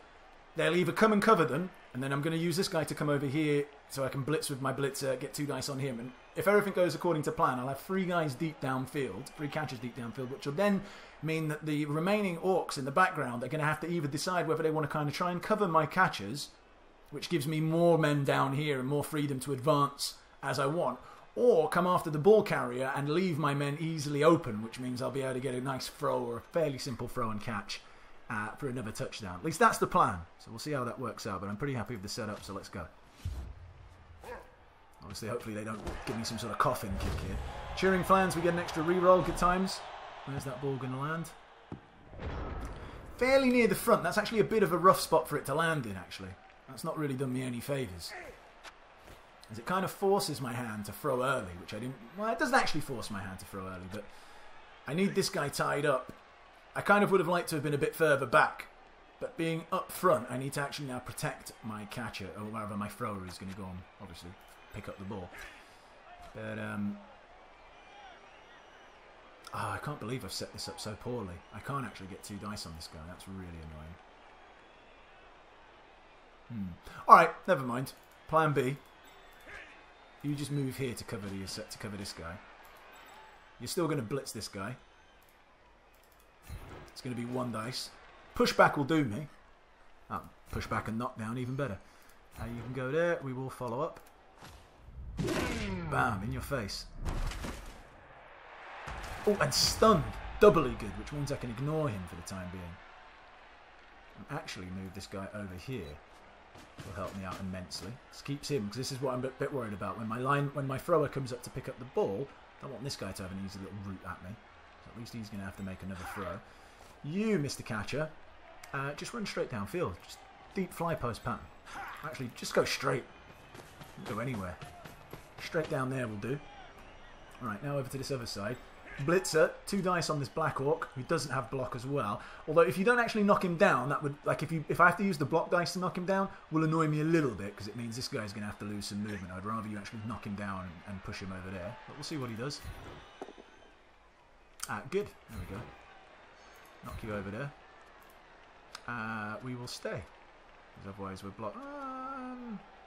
Speaker 1: They'll either come and cover them, and then I'm going to use this guy to come over here so I can blitz with my blitzer, get 2 dice on him. And if everything goes according to plan, I'll have 3 guys deep downfield, 3 catchers deep downfield, which will then mean that the remaining orcs in the background are going to have to either decide whether they want to kind of try and cover my catchers, which gives me more men down here and more freedom to advance as I want, or come after the ball carrier and leave my men easily open, which means I'll be able to get a nice throw or a fairly simple throw and catch for another touchdown. At least that's the plan. So we'll see how that works out, but I'm pretty happy with the setup, so let's go. Obviously, hopefully they don't give me some sort of coffin kick here. Cheering fans, we get an extra reroll. Good times. Where's that ball going to land? Fairly near the front. That's actually a bit of a rough spot for it to land in, actually. That's not really done me any favours. As it kind of forces my hand to throw early, which I didn't... Well, it doesn't actually force my hand to throw early, but I need this guy tied up. I kind of would have liked to have been a bit further back, but being up front, I need to actually now protect my catcher, or wherever my thrower is going to go and obviously pick up the ball. But, oh, I can't believe I've set this up so poorly. I can't actually get 2 dice on this guy. That's really annoying. Alright, never mind. Plan B. You just move here to cover this guy. You're still going to blitz this guy. It's going to be 1 dice. Pushback will do me. Oh, pushback and knockdown, even better. You can go there. We will follow up. Bam, in your face. Oh, and stunned. Doubly good, which means I can ignore him for the time being. And actually move this guy over here. Will help me out immensely. This keeps him, because this is what I'm a bit worried about. When my thrower comes up to pick up the ball, I don't want this guy to have an easy little route at me. So at least he's going to have to make another throw. You, Mr. Catcher, just run straight downfield. Just deep fly post pattern. Actually, just go straight. Don't go anywhere. Straight down there will do. Alright, now over to this other side. Blitzer, 2 dice on this Black Orc, who doesn't have block as well. Although if you don't actually knock him down, that would, like, if I have to use the block dice to knock him down, will annoy me a little bit, because it means this guy's going to have to lose some movement. I'd rather you actually knock him down and push him over there. But we'll see what he does. Good. There we go. Knock you over there. We will stay, because otherwise we're blocked.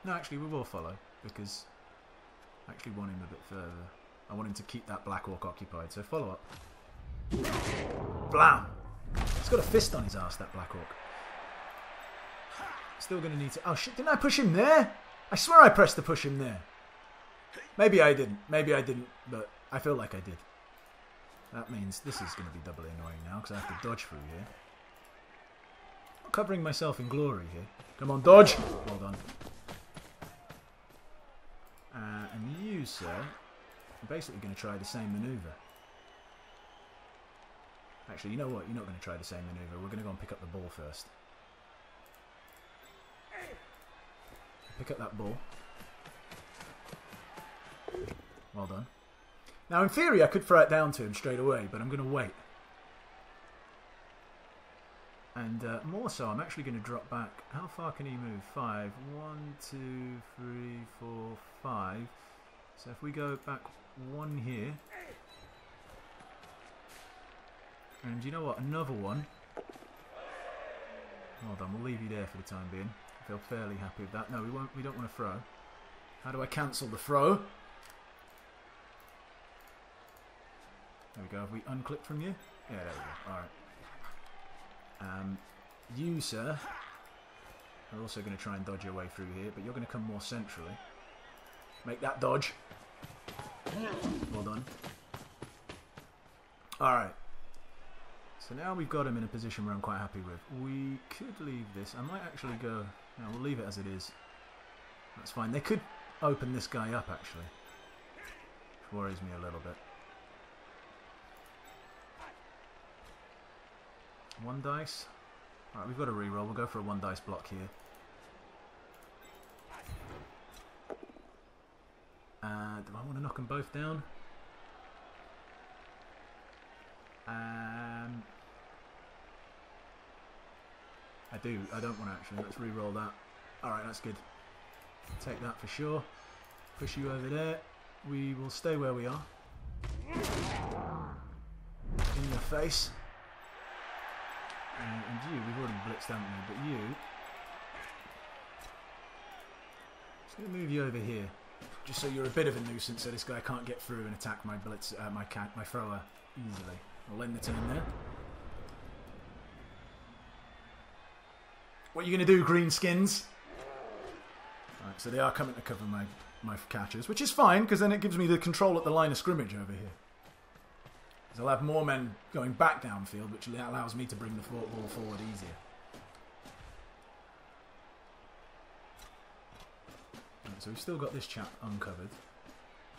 Speaker 1: No, actually we will follow, because I actually want him a bit further. I want him to keep that Black Orc occupied, so follow up. Blam! He's got a fist on his ass, that Black Orc. Still going to need to... Oh shit, didn't I push him there? I swear I pressed to push him there. Maybe I didn't, but I feel like I did. That means this is going to be doubly annoying now, because I have to dodge through here. I'm covering myself in glory here. Come on, dodge! Well done. And you, sir... I'm basically going to try the same manoeuvre. Actually, you know what? You're not going to try the same manoeuvre. We're going to go and pick up the ball first. Pick up that ball. Well done. Now, in theory, I could throw it down to him straight away, but I'm going to wait. And more so, I'm actually going to drop back. How far can he move? 5. 1, 2, 3, 4, 5. So if we go back 1 here, and you know what, another one. Well done, we'll leave you there for the time being. I feel fairly happy with that. No, we won't. We don't want to throw. How do I cancel the throw? There we go. Have we unclicked from you? Yeah, there we go. All right. You, sir, are also going to try and dodge your way through here, but you're going to come more centrally. Make that dodge. Well done. Alright. So now we've got him in a position where I'm quite happy with. We could leave this. I might actually go... No, we'll leave it as it is. That's fine. They could open this guy up, actually. Which worries me a little bit. 1 dice. Alright, we've got a reroll. We'll go for a 1 dice block here. Do I want to knock them both down? I do. I don't want to actually. Let's re-roll that. Alright, that's good. Take that for sure. Push you over there. We will stay where we are. In your face. And you, we've already blitzed, haven't we? But you... Just going to move you over here. Just so you're a bit of a nuisance, so this guy can't get through and attack my blitz, my thrower easily. I'll end the turn there. What are you going to do, greenskins? Right, so they are coming to cover my catchers, which is fine, because then it gives me the control at the line of scrimmage over here. Because I'll have more men going back downfield, which allows me to bring the ball forward easier. So we've still got this chap uncovered.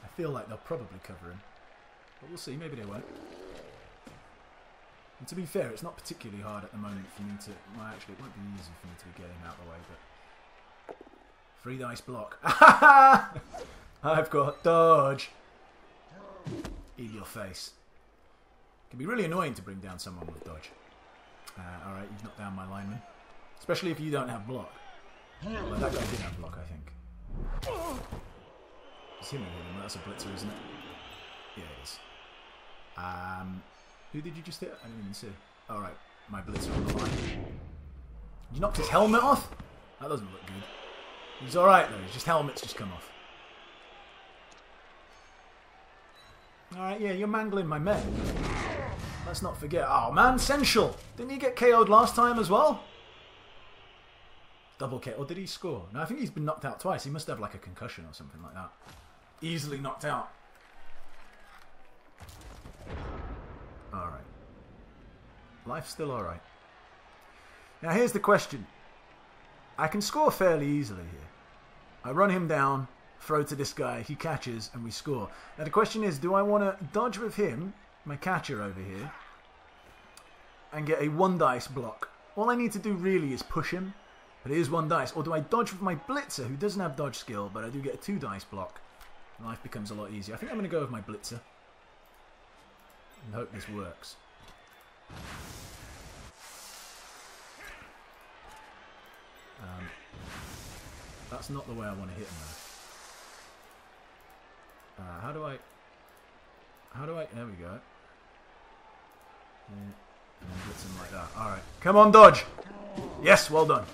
Speaker 1: I feel like they'll probably cover him. But we'll see, maybe they won't. And to be fair, it's not particularly hard at the moment for me to... Well, actually, it won't be easy for me to be getting out of the way, but... 3 dice block. I've got dodge. Eat your face. It can be really annoying to bring down someone with dodge. Alright, you've knocked down my lineman. Especially if you don't have block. Well, that guy did have block, I think. It's him who hit him. That's a blitzer, isn't it? Yeah, it is. Who did you just hit? I didn't even see. Alright, my blitzer on the line. You knocked his helmet off? That doesn't look good. He's alright though, his helmet's just come off. Alright, yeah, you're mangling my men. Let's not forget. Oh man, Sensual! Didn't he get KO'd last time as well? Double KO. Or did he score? No, I think he's been knocked out twice. He must have like a concussion or something like that. Easily knocked out. Alright. Life's still alright. Now here's the question. I can score fairly easily here. I run him down, throw to this guy, he catches, and we score. Now the question is, do I want to dodge with him, my catcher over here, and get a 1 dice block? All I need to do really is push him, but it is 1 dice. Or do I dodge with my blitzer, who doesn't have dodge skill, but I do get a 2 dice block? Life becomes a lot easier. I think I'm going to go with my blitzer. And hope this works. That's not the way I want to hit him though. How do I... There we go. Yeah, and then blitz him like that. Alright. Come on, dodge! Yes, well done.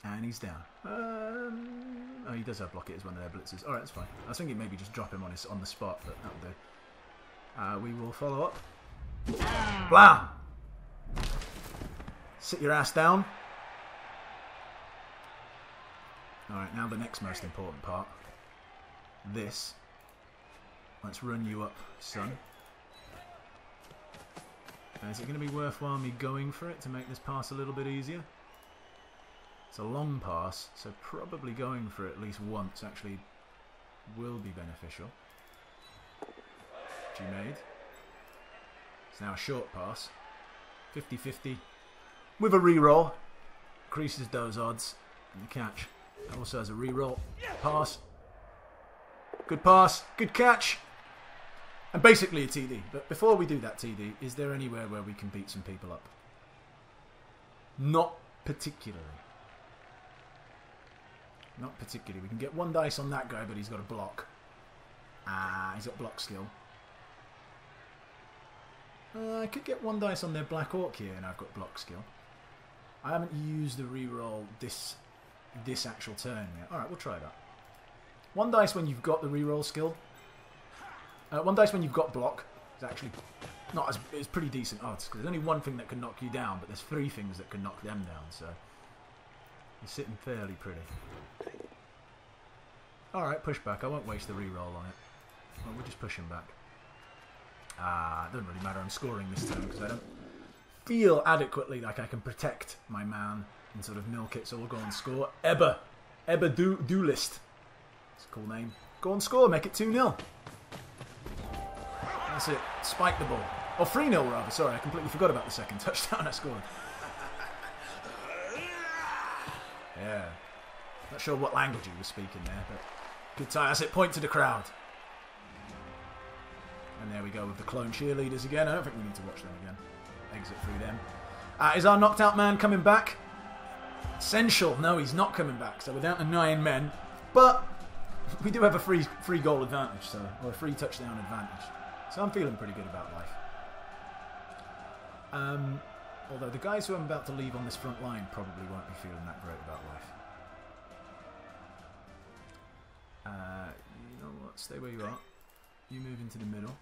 Speaker 1: And he's down. Oh, he does have block it as one of their blitzers. Alright, that's fine. I was thinking maybe just drop him on the spot, but that'll do. We will follow up. Blam! Sit your ass down. Alright, now the next most important part. This. Let's run you up, son. Is it going to be worthwhile me going for it to make this pass a little bit easier? It's a long pass, so probably going for it at least once actually will be beneficial. G-made. It's now a short pass. 50-50. With a reroll. Increases those odds. And the catch. Also has a reroll. Pass. Good pass. Good catch. And basically a TD. But before we do that TD, is there anywhere where we can beat some people up? Not particularly. Not particularly. We can get 1 dice on that guy, but he's got a block. He's got block skill. I could get 1 dice on their Black Orc here, and I've got block skill. I haven't used the reroll this actual turn yet. Alright, we'll try that. 1 dice when you've got the reroll skill. 1 dice when you've got block. It's actually not as... It's pretty decent odds, because there's only 1 thing that can knock you down, but there's 3 things that can knock them down, so... You're sitting fairly pretty. Alright, push back. I won't waste the reroll on it. Well, we'll just push him back. It doesn't really matter. I'm scoring this turn because I don't feel adequately like I can protect my man and sort of milk it, so we'll go and score. Ebba Duelist. That's a cool name. Go and score. Make it 2-0. That's it. Spike the ball. Or 3-0 rather. Sorry, I completely forgot about the second touchdown I scored. Yeah. Not sure what language he was speaking there, but good time. That's it. Point to the crowd. And there we go with the clone cheerleaders again. I don't think we need to watch them again. Exit through them. Is our knocked out man coming back? Sensual. No, he's not coming back. So we're down to 9 men. But we do have a free goal advantage, so, or a free touchdown advantage. So I'm feeling pretty good about life. Although the guys who I'm about to leave on this front line probably won't be feeling that great about life. You know what? Stay where you are. You move into the middle.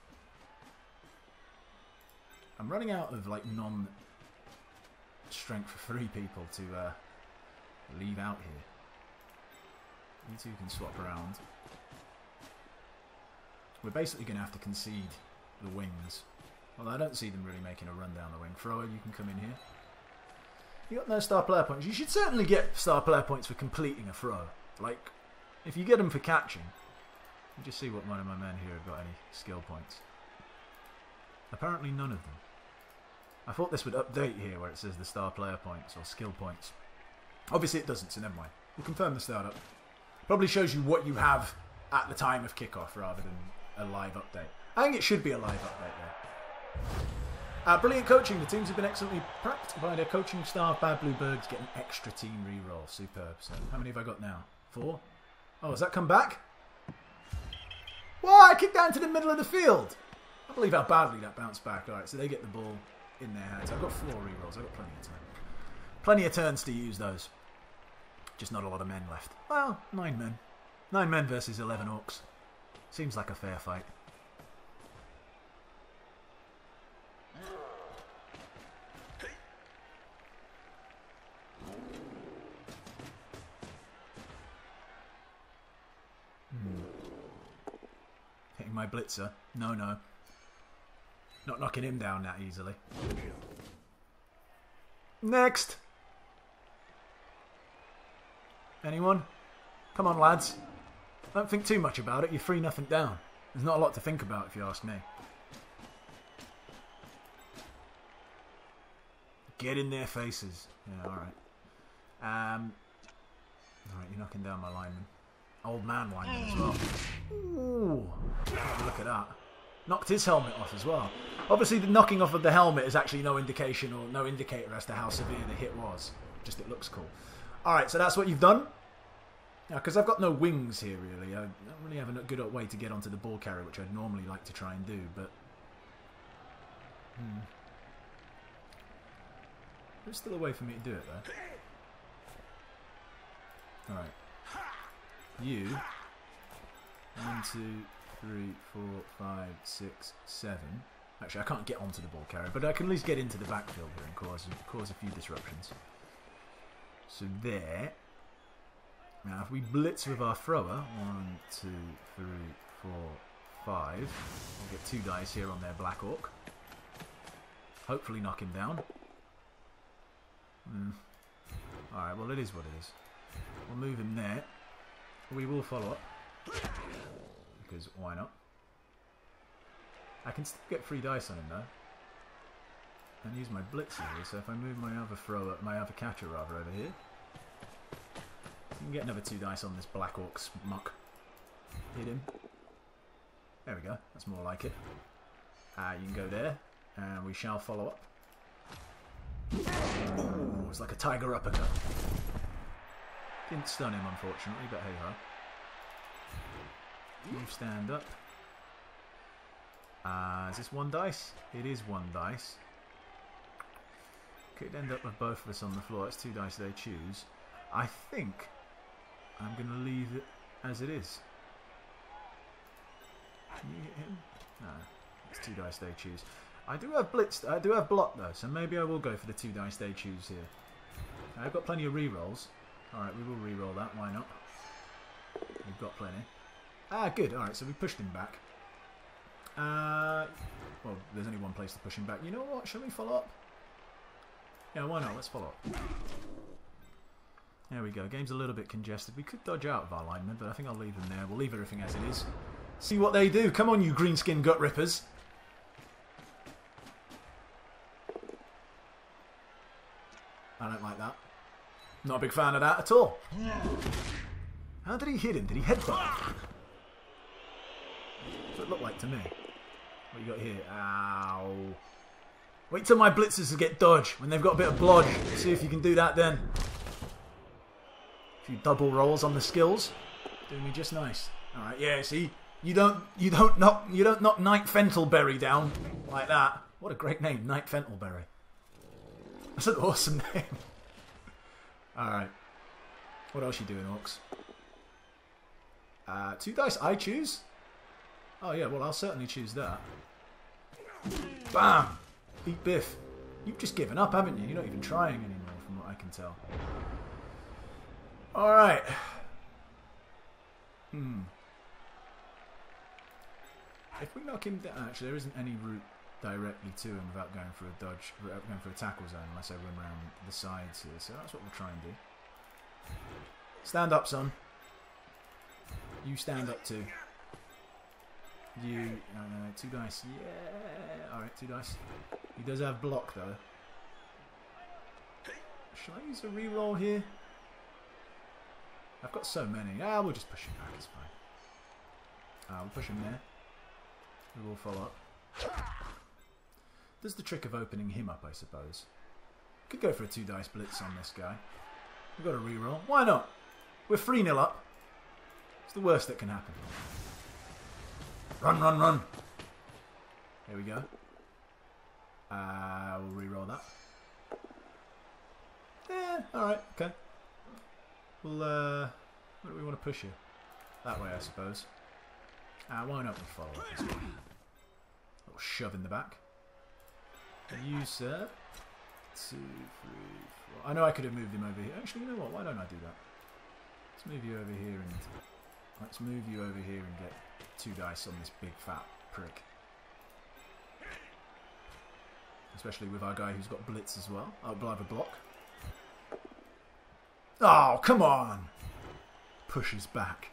Speaker 1: I'm running out of like non-strength for 3 people to leave out here. You 2 can swap around. We're basically going to have to concede the wings. Although I don't see them really making a run down the wing. Thrower, you can come in here. You got no star player points. You should certainly get star player points for completing a throw. Like, if you get them for catching, let me just see what one of my men here have got any skill points. Apparently none of them. I thought this would update here where it says the star player points or skill points. Obviously it doesn't, so never mind. We'll confirm the startup. Probably shows you what you have at the time of kickoff rather than a live update. I think it should be a live update there. Brilliant coaching. The teams have been excellently prepped by their coaching staff. Bad Blue Birds get an extra team reroll. Superb. So how many have I got now? 4? Oh, has that come back? What? I kicked that into the middle of the field. I believe how badly that bounced back. Alright, so they get the ball in their hands. I've got 4 rerolls. I've got plenty of time. Plenty of turns to use those. Just not a lot of men left. Well, 9 men. 9 men versus 11 orcs. Seems like a fair fight. Hitting my blitzer. No, no. Not knocking him down that easily. Next! Anyone? Come on, lads. Don't think too much about it. You're 3-0 down. There's not a lot to think about, if you ask me. Get in their faces. Yeah, alright. Alright, you're knocking down my lineman. Old man lineman as well. Ooh. Look at that. Knocked his helmet off as well. Obviously, the knocking off of the helmet is actually no indication or no indicator as to how severe the hit was. Just it looks cool. Alright, so that's what you've done. Now, because I've got no wings here, really. I don't really have a good way to get onto the ball carrier, which I'd normally like to try and do, but... There's still a way for me to do it, though. Alright. You... 1, 2, 3, 4, 5, 6, 7. Actually, I can't get onto the ball carrier, but I can at least get into the backfield here and cause a few disruptions. So there. Now, if we blitz with our thrower, 1, 2, 3, 4, 5. We'll get 2 dice here on their Black Orc. Hopefully knock him down. Alright, well it is what it is. We'll move him there. We will follow up. Because why not? I can still get 3 dice on him though. And use my blitzer here, so if I move my other thrower, my other catcher rather over here. You can get another 2 dice on this Black Orc muck. Hit him. There we go. That's more like it. You can go there, and we shall follow up. Ooh, it's like a tiger uppercut. Didn't stun him, unfortunately, but hey ho. You stand up. Is this 1 dice? It is 1 dice. Could end up with both of us on the floor. It's 2 dice they choose. I think I'm going to leave it as it is. Can you hit him? No. It's 2 dice they choose. I do have blitz. I do have block though, so maybe I will go for the 2 dice they choose here. I've got plenty of rerolls. Alright, we will reroll that. Why not? We've got plenty. Ah, good. Alright, so we pushed him back. Well, there's only one place to push him back. You know what? Shall we follow up? Yeah, why not? Let's follow up. There we go. Game's a little bit congested. We could dodge out of our linemen, but I think I'll leave them there. We'll leave everything as it is. See what they do. Come on, you greenskin gut rippers. I don't like that. Not a big fan of that at all. How did he hit him? Did he headbutt him? That's what it looked like to me. What you got here? Ow. Wait till my blitzers get dodge when they've got a bit of blodge. See if you can do that then. A few double rolls on the skills. Doing me just nice. Alright, yeah, see? You don't knock Knight Fentleberry down like that. What a great name, Knight Fentleberry. That's an awesome name. Alright. What else you doing, Orcs? 2 dice I choose? Oh yeah, well I'll certainly choose that. Bam! Eat Biff. You've just given up, haven't you? You're not even trying anymore from what I can tell. Alright. If we knock him down... Actually, there isn't any route directly to him without going for a dodge, without going for a tackle zone unless I run around the sides here. So that's what we'll try and do. Stand up, son. You stand up too. You... 2 dice. Yeah! Alright, 2 dice. He does have block though. Shall I use a reroll here? I've got so many. Ah, we'll just push him back, it's fine. We'll push him there. We will follow up. Does the trick of opening him up, I suppose. Could go for a 2 dice blitz on this guy. We've got a reroll. Why not? We're 3-0 up. It's the worst that can happen. Run, run, run. Here we go. We'll reroll that. Yeah, alright, okay. We'll, where do we want to push you? That way, I suppose. Why not we follow up this way? A little shove in the back. And you, sir. 2, 3, 4. I know I could have moved him over here. Actually, you know what? Why don't I do that? Let's move you over here and get 2 dice on this big fat prick. Especially with our guy who's got blitz as well. Oh, we'll have a block. Oh, come on! Pushes back.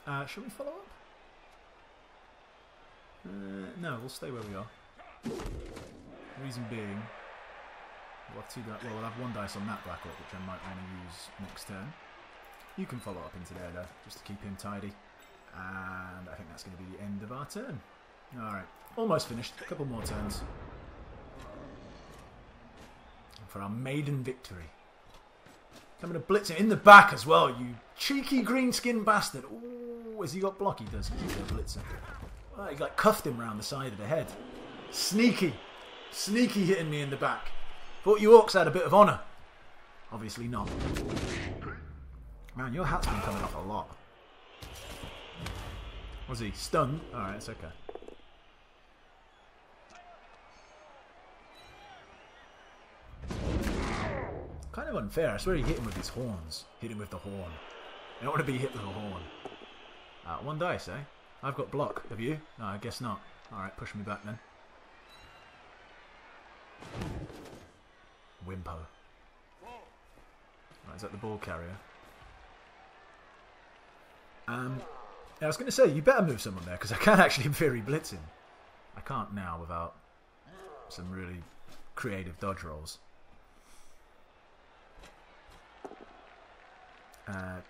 Speaker 1: Shall we follow up? No, we'll stay where we are. Reason being, we'll have 1 dice on that Black Orc, which I might want to use next turn. You can follow up into there, though, just to keep him tidy. And I think that's going to be the end of our turn. Alright, almost finished. A couple more turns. For our maiden victory. Coming to blitz him in the back as well, you cheeky green-skinned bastard. Ooh, has he got block? He does, because he's got blitzer. Oh, he like cuffed him round the side of the head. Sneaky. Sneaky hitting me in the back. Thought you Orcs had a bit of honour. Obviously not. Man, your hat's been coming off a lot. Was he stunned? Alright, it's okay. Kind of unfair. I swear he hit him with his horns. Hit him with the horn. You don't want to be hit with a horn. 1 dice, eh? I've got block. Have you? No, I guess not. Alright, push me back then. Wimpo. Right, is that the ball carrier? I was going to say, you better move someone there, because I can actually theory blitz him. I can't now without some really creative dodge rolls.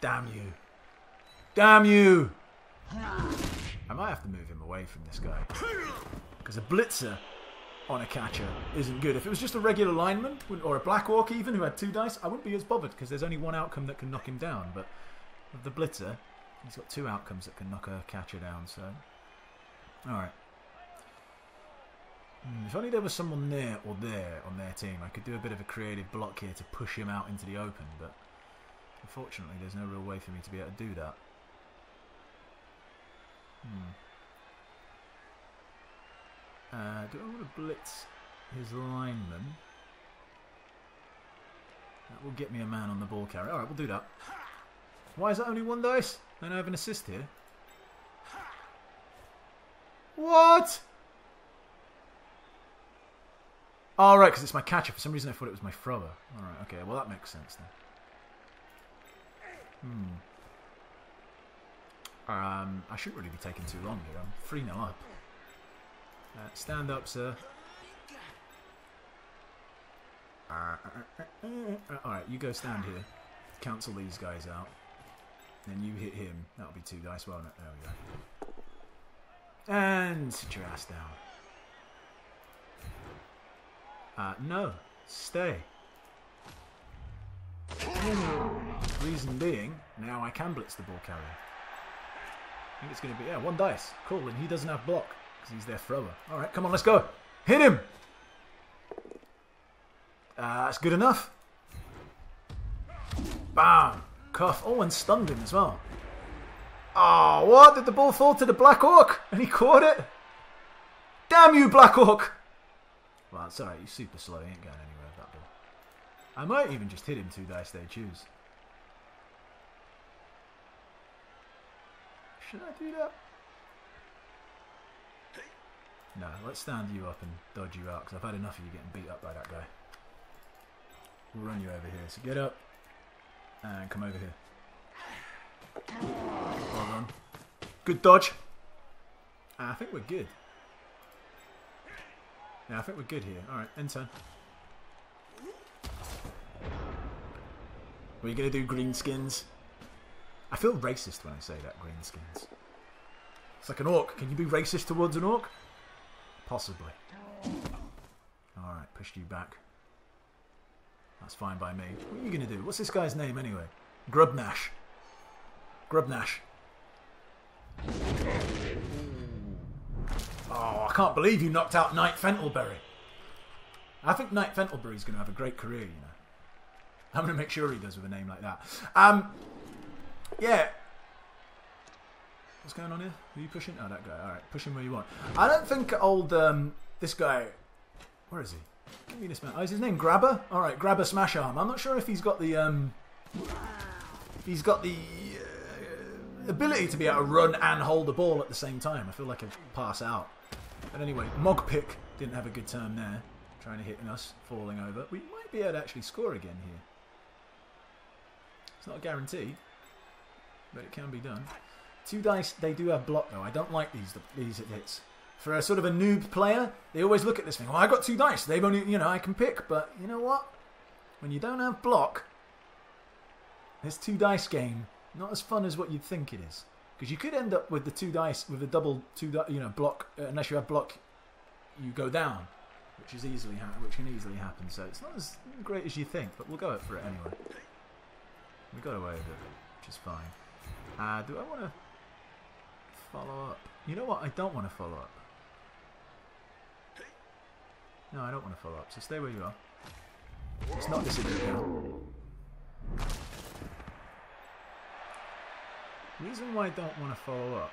Speaker 1: Damn you. Damn you! I might have to move him away from this guy. Because a blitzer on a catcher isn't good. If it was just a regular lineman, or a Black Orc even, who had 2 dice, I wouldn't be as bothered, because there's only 1 outcome that can knock him down. But with the blitzer, he's got 2 outcomes that can knock a catcher down, so... Alright. If only there was someone there or there on their team, I could do a bit of a creative block here to push him out into the open, but... Unfortunately, there's no real way for me to be able to do that. Do I want to blitz his lineman? That will get me a man on the ball carrier. Alright, we'll do that. Why is that only 1 dice? Don't I have an assist here? What? Oh, right, because it's my catcher. For some reason I thought it was my thrower. Alright, okay, well that makes sense then. I shouldn't really be taking too long here. I'm 3-0 up. Stand up, sir. Alright, you go stand here. Cancel these guys out. Then you hit him. That'll be 2 dice, won't it? There we go. And sit your ass down. No. Stay. Reason being, now I can blitz the ball carrier. I think it's going to be, 1 dice. Cool, and he doesn't have block, because he's their thrower. Alright, come on, let's go. Hit him! That's good enough. Bam! Cuff. Oh, and stunned him as well. Oh, what? Did the ball fall to the Black Orc? And he caught it? Damn you, Black Orc! Well, it's alright, he's super slow. He ain't going anywhere with that ball. I might even just hit him 2 dice they choose. Should I do that? No, let's stand you up and dodge you out, because I've had enough of you getting beat up by that guy. We'll run you over here. So get up and come over here. Well done. Good dodge. I think we're good. Yeah, I think we're good here. Alright, end turn. Were you going to do greenskins? I feel racist when I say that, greenskins. It's like an orc. Can you be racist towards an orc? Possibly. Alright, pushed you back. That's fine by me. What are you going to do? What's this guy's name anyway? Grubnash. Grubnash. Oh, I can't believe you knocked out Knight Fentleberry. I think Knight Fentleberry's going to have a great career, you know. I'm going to make sure he does with a name like that. Yeah. What's going on here? Are you pushing? Oh, that guy. All right, push him where you want. I don't think old this guy. Where is he? Give me this man. Oh, is his name Grabber? All right, Grabber Smash Arm. I'm not sure if he's got the ability to be able to run and hold the ball at the same time. I feel like I'd pass out. But anyway, Mogpick didn't have a good turn there, trying to hit us, falling over. We might be able to actually score again here. It's not a guarantee, but it can be done. 2 dice, they do have block though. I don't like these hits. For a sort of a noob player, they always look at this thing. Well, I got 2 dice. They've only, I can pick. But you know what? When you don't have block, this 2 dice game not as fun as what you'd think it is. Because you could end up with the 2 dice with a double block. Unless you have block, you go down, which can easily happen. So it's not as great as you think. But we'll go for it anyway. We got away with it, which is fine. Do I want to follow up? You know what? I don't want to follow up. No, I don't want to follow up. So stay where you are. It's not disagree now. Reason why I don't want to follow up.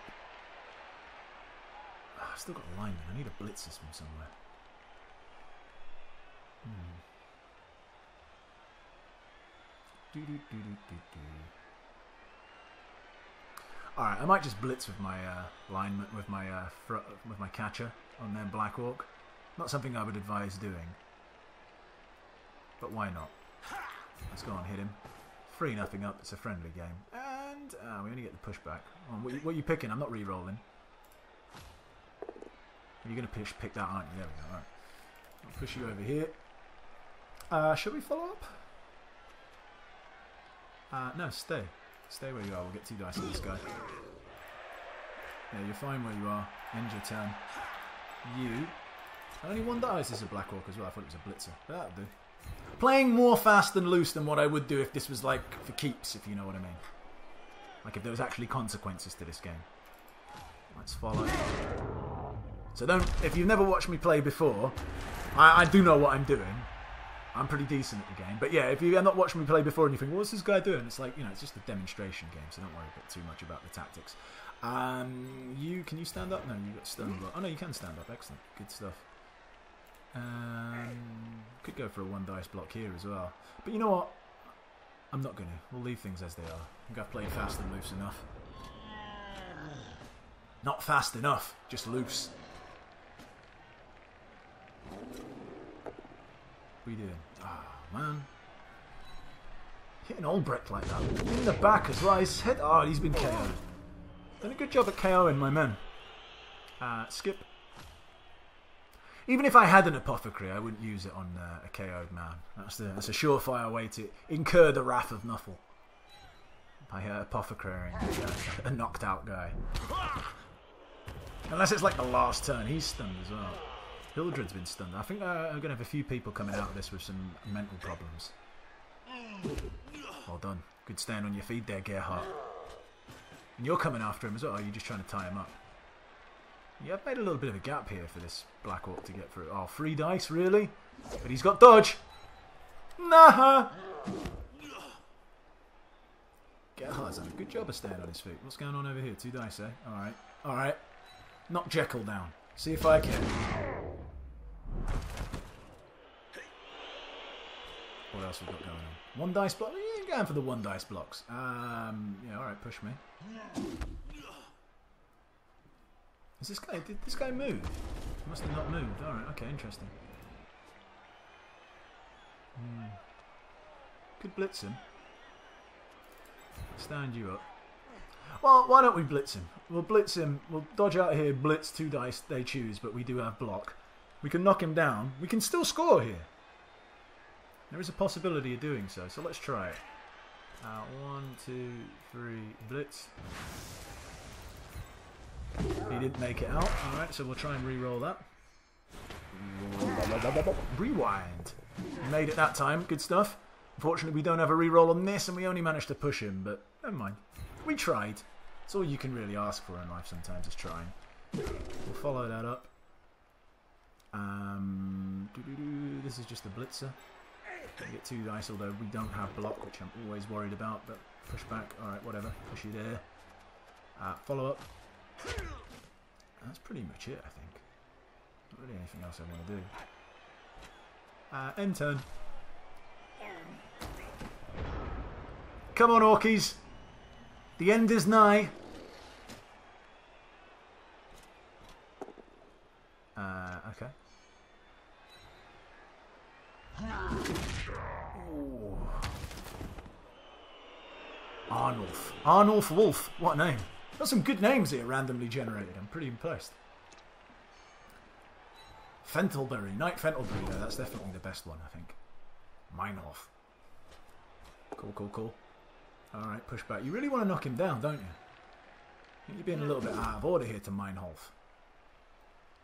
Speaker 1: Oh, I've still got a lineman. I need a blitz from somewhere. Alright, I might just blitz with my lineman, with my catcher on their Black Orc. Not something I would advise doing. But why not? Let's go and hit him. 3-0 up, it's a friendly game. And we only get the pushback. Oh, what are you picking? I'm not re-rolling. You're going to pick that, aren't you? There we go, alright. I'll push you over here. Should we follow up? No, stay. Stay where you are, we'll get 2 dice on this guy. Yeah, you're fine where you are. End your turn. You. Only 1 dice is a Black Orc as well. I thought it was a blitzer. But that'll do. Playing more fast and loose than what I would do if this was like for keeps, if you know what I mean. Like if there was actually consequences to this game. Let's follow. So if you've never watched me play before, I do know what I'm doing. I'm pretty decent at the game. But yeah, if you've not watched me play before and you think, well, what's this guy doing? It's like, it's just a demonstration game, so don't worry too much about the tactics. Can you stand up? No, you got stun block. Oh no, you can stand up. Excellent. Good stuff. Could go for a 1 dice block here as well. But you know what? I'm not going to. We'll leave things as they are. I think I've played fast and loose enough. Not fast enough, just loose. What are you doing? Oh, man. Hitting Albrecht like that. In the back as well. His head. Oh, he's been KO'd. Done a good job at KOing my men. Skip. Even if I had an apothecary, I wouldn't use it on a KO'd man. That's a surefire way to incur the wrath of Nuffle. By apothecarying a knocked out guy. Unless it's like the last turn. He's stunned as well. Hildred's been stunned. I think I'm going to have a few people coming out of this with some mental problems. Well done. Good stand on your feet there, Gerhardt. And you're coming after him as well, or are you just trying to tie him up? Yeah, I've made a little bit of a gap here for this Black Orc to get through. Oh, 3 dice, really? But he's got dodge. Nah. Gerhardt's done a good job of staying on his feet. What's going on over here? 2 dice, eh? Alright. Alright. Knock Jekyll down. See if I can. What else we got going on? 1 dice block? Yeah, you're going for the 1 dice blocks. Yeah, alright, push me. Did this guy move? He must have not moved. Alright, okay, interesting. Could blitz him. Stand you up. Well, why don't we blitz him? We'll blitz him. We'll dodge out here, blitz 2 dice, they choose, but we do have block. We can knock him down. We can still score here. There is a possibility of doing so, so let's try it. 1, 2, 3, blitz. He didn't make it out. Alright, so we'll try and re-roll that. Rewind. He made it that time. Good stuff. Unfortunately, we don't have a re-roll on this, and we only managed to push him, but never mind. We tried. That's all you can really ask for in life sometimes, is trying. We'll follow that up. This is just a blitzer. We get 2 dice, although we don't have block, which I'm always worried about. But push back. All right, whatever. Push you there. Follow up. That's pretty much it, I think. Not really anything else I want to do. End turn. Come on, Orkies. The end is nigh. Okay. Ooh. Arnulf. Arnulf Wolf. What a name. Got some good names here randomly generated. I'm pretty impressed. Fentelberry. Knight Fentelberry. Yeah, that's definitely the best one, I think. Meinhof. Cool, cool, cool. Alright, push back. You really want to knock him down, don't you? I think you're being a little bit out of order here to Meinhof.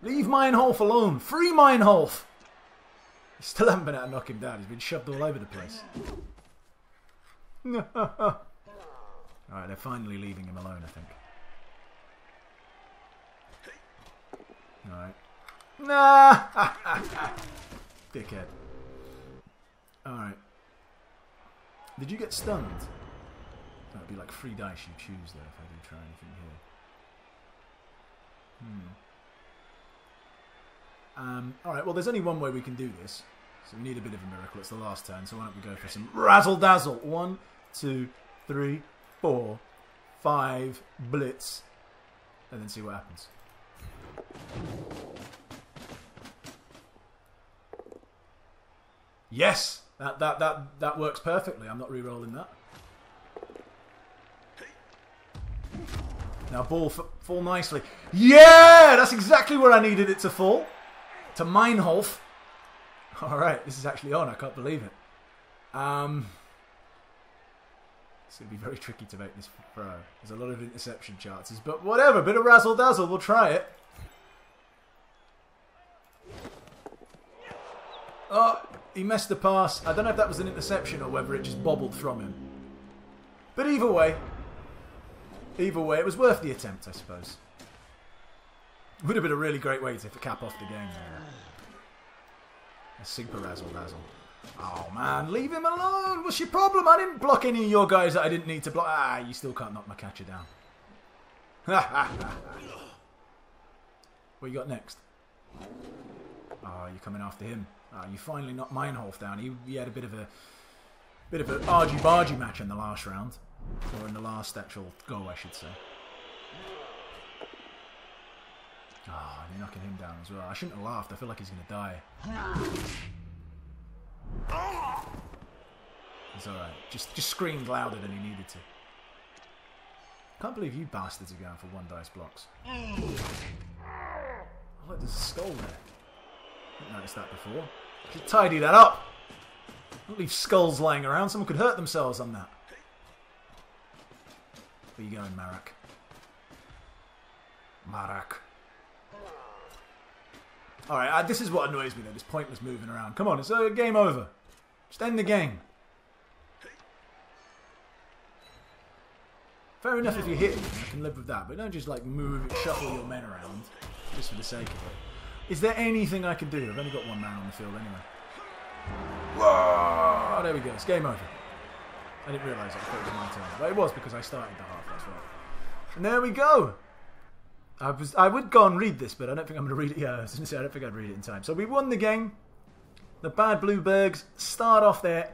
Speaker 1: Leave Meinhof alone! Free Meinhof! You still haven't been able to knock him down. He's been shoved all over the place. Alright, they're finally leaving him alone, I think. Alright. Nah! Dickhead. Alright. Did you get stunned? That would be like 3 dice you choose there if I do try anything here. Alright, well there's only one way we can do this. So we need a bit of a miracle. It's the last turn, so why don't we go for some razzle dazzle. 1, 2, 3, 4, 5, blitz. And then see what happens. Yes! That works perfectly. I'm not re-rolling that. Now ball fall nicely. Yeah! That's exactly where I needed it to fall. To Meinhof. Alright, this is actually on. I can't believe it. It's going to be very tricky to make this throw. There's a lot of interception chances. But whatever. Bit of razzle-dazzle. We'll try it. Oh, he missed the pass. I don't know if that was an interception or whether it just bobbled from him. But either way, it was worth the attempt, I suppose. Would have been a really great way to cap off the game. A super razzle-dazzle. Oh, man, leave him alone. What's your problem? I didn't block any of your guys that I didn't need to block. Ah, you still can't knock my catcher down. What you got next? Oh, you're coming after him. Oh, you finally knocked Meinhof down. He had a bit of an argy-bargy match in the last round. Or in the last actual goal, I should say. Oh, and you're knocking him down as well. I shouldn't have laughed. I feel like he's going to die. It's alright. Just screamed louder than he needed to. Can't believe you bastards are going for 1 dice blocks. Oh, look, there's a skull there. I didn't notice that before. Should tidy that up. Don't leave skulls lying around. Someone could hurt themselves on that. Where you going, Marak? Marak. Alright, this is what annoys me though. This pointless moving around. Come on, it's a game over. Just end the game. Fair enough if you hit me, I can live with that. But don't just like move, shuffle your men around just for the sake of it. Is there anything I can do? I've only got 1 man on the field anyway. Whoa! Oh, there we go. It's game over. I didn't realise that. I thought it was my turn. But it was because I started the half, that's right. And there we go. I would go and read this, but I don't think I'm going to read it. Yeah, I was going to say, I don't think I'd read it in time. So we won the game. The Bad Bluebergs start off their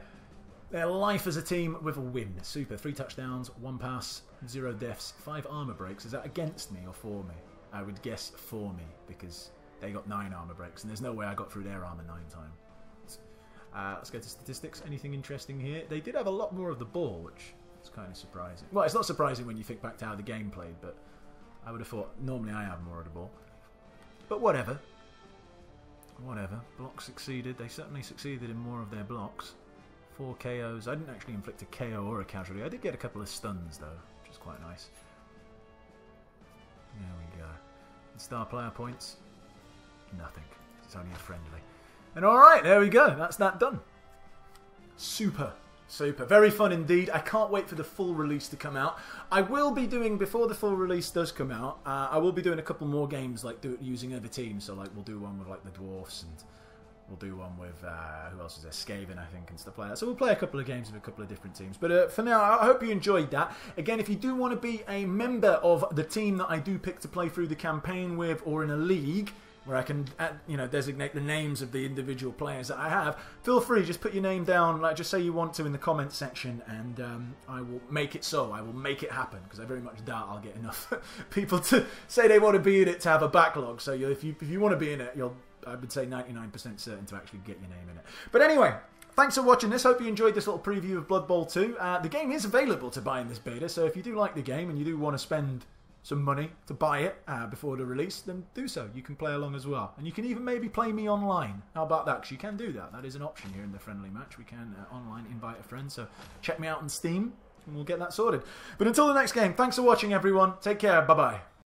Speaker 1: life as a team with a win. Super. 3 touchdowns, 1 pass, 0 deaths, 5 armor breaks. Is that against me or for me? I would guess for me, because they got 9 armor breaks, and there's no way I got through their armor 9 times. Let's go to statistics. Anything interesting here? They did have a lot more of the ball, which is kind of surprising. Well, it's not surprising when you think back to how the game played, but I would have thought normally I have more of the ball. But whatever. Whatever. Blocks succeeded. They certainly succeeded in more of their blocks. 4 KOs. I didn't actually inflict a KO or a casualty. I did get a couple of stuns, though, which is quite nice. There we go. And star player points. Nothing. It's only a friendly. And alright, there we go. That's that done. Super. Super. Very fun indeed. I can't wait for the full release to come out. I will be doing, before the full release does come out, I will be doing a couple more games like using other teams. So like we'll do one with like the dwarfs and We'll do one with, who else is there? Skaven, I think, and stuff like that. So we'll play a couple of games with a couple of different teams. But for now, I hope you enjoyed that. Again, if you do want to be a member of the team that I do pick to play through the campaign with, or in a league where I can, designate the names of the individual players that I have, feel free, just put your name down, like just say you want to in the comments section, and I will make it so. I will make it happen, because I very much doubt I'll get enough people to say they want to be in it to have a backlog. So if you want to be in it, I would say 99% certain to actually get your name in it. But anyway, thanks for watching this. Hope you enjoyed this little preview of Blood Bowl 2. The game is available to buy in this beta, so if you do like the game and you do want to spend some money to buy it before the release, then do so. You can play along as well. And you can even maybe play me online. How about that? Because you can do that. That is an option here in the friendly match. We can online invite a friend. So check me out on Steam and we'll get that sorted. But until the next game, thanks for watching, everyone. Take care. Bye-bye.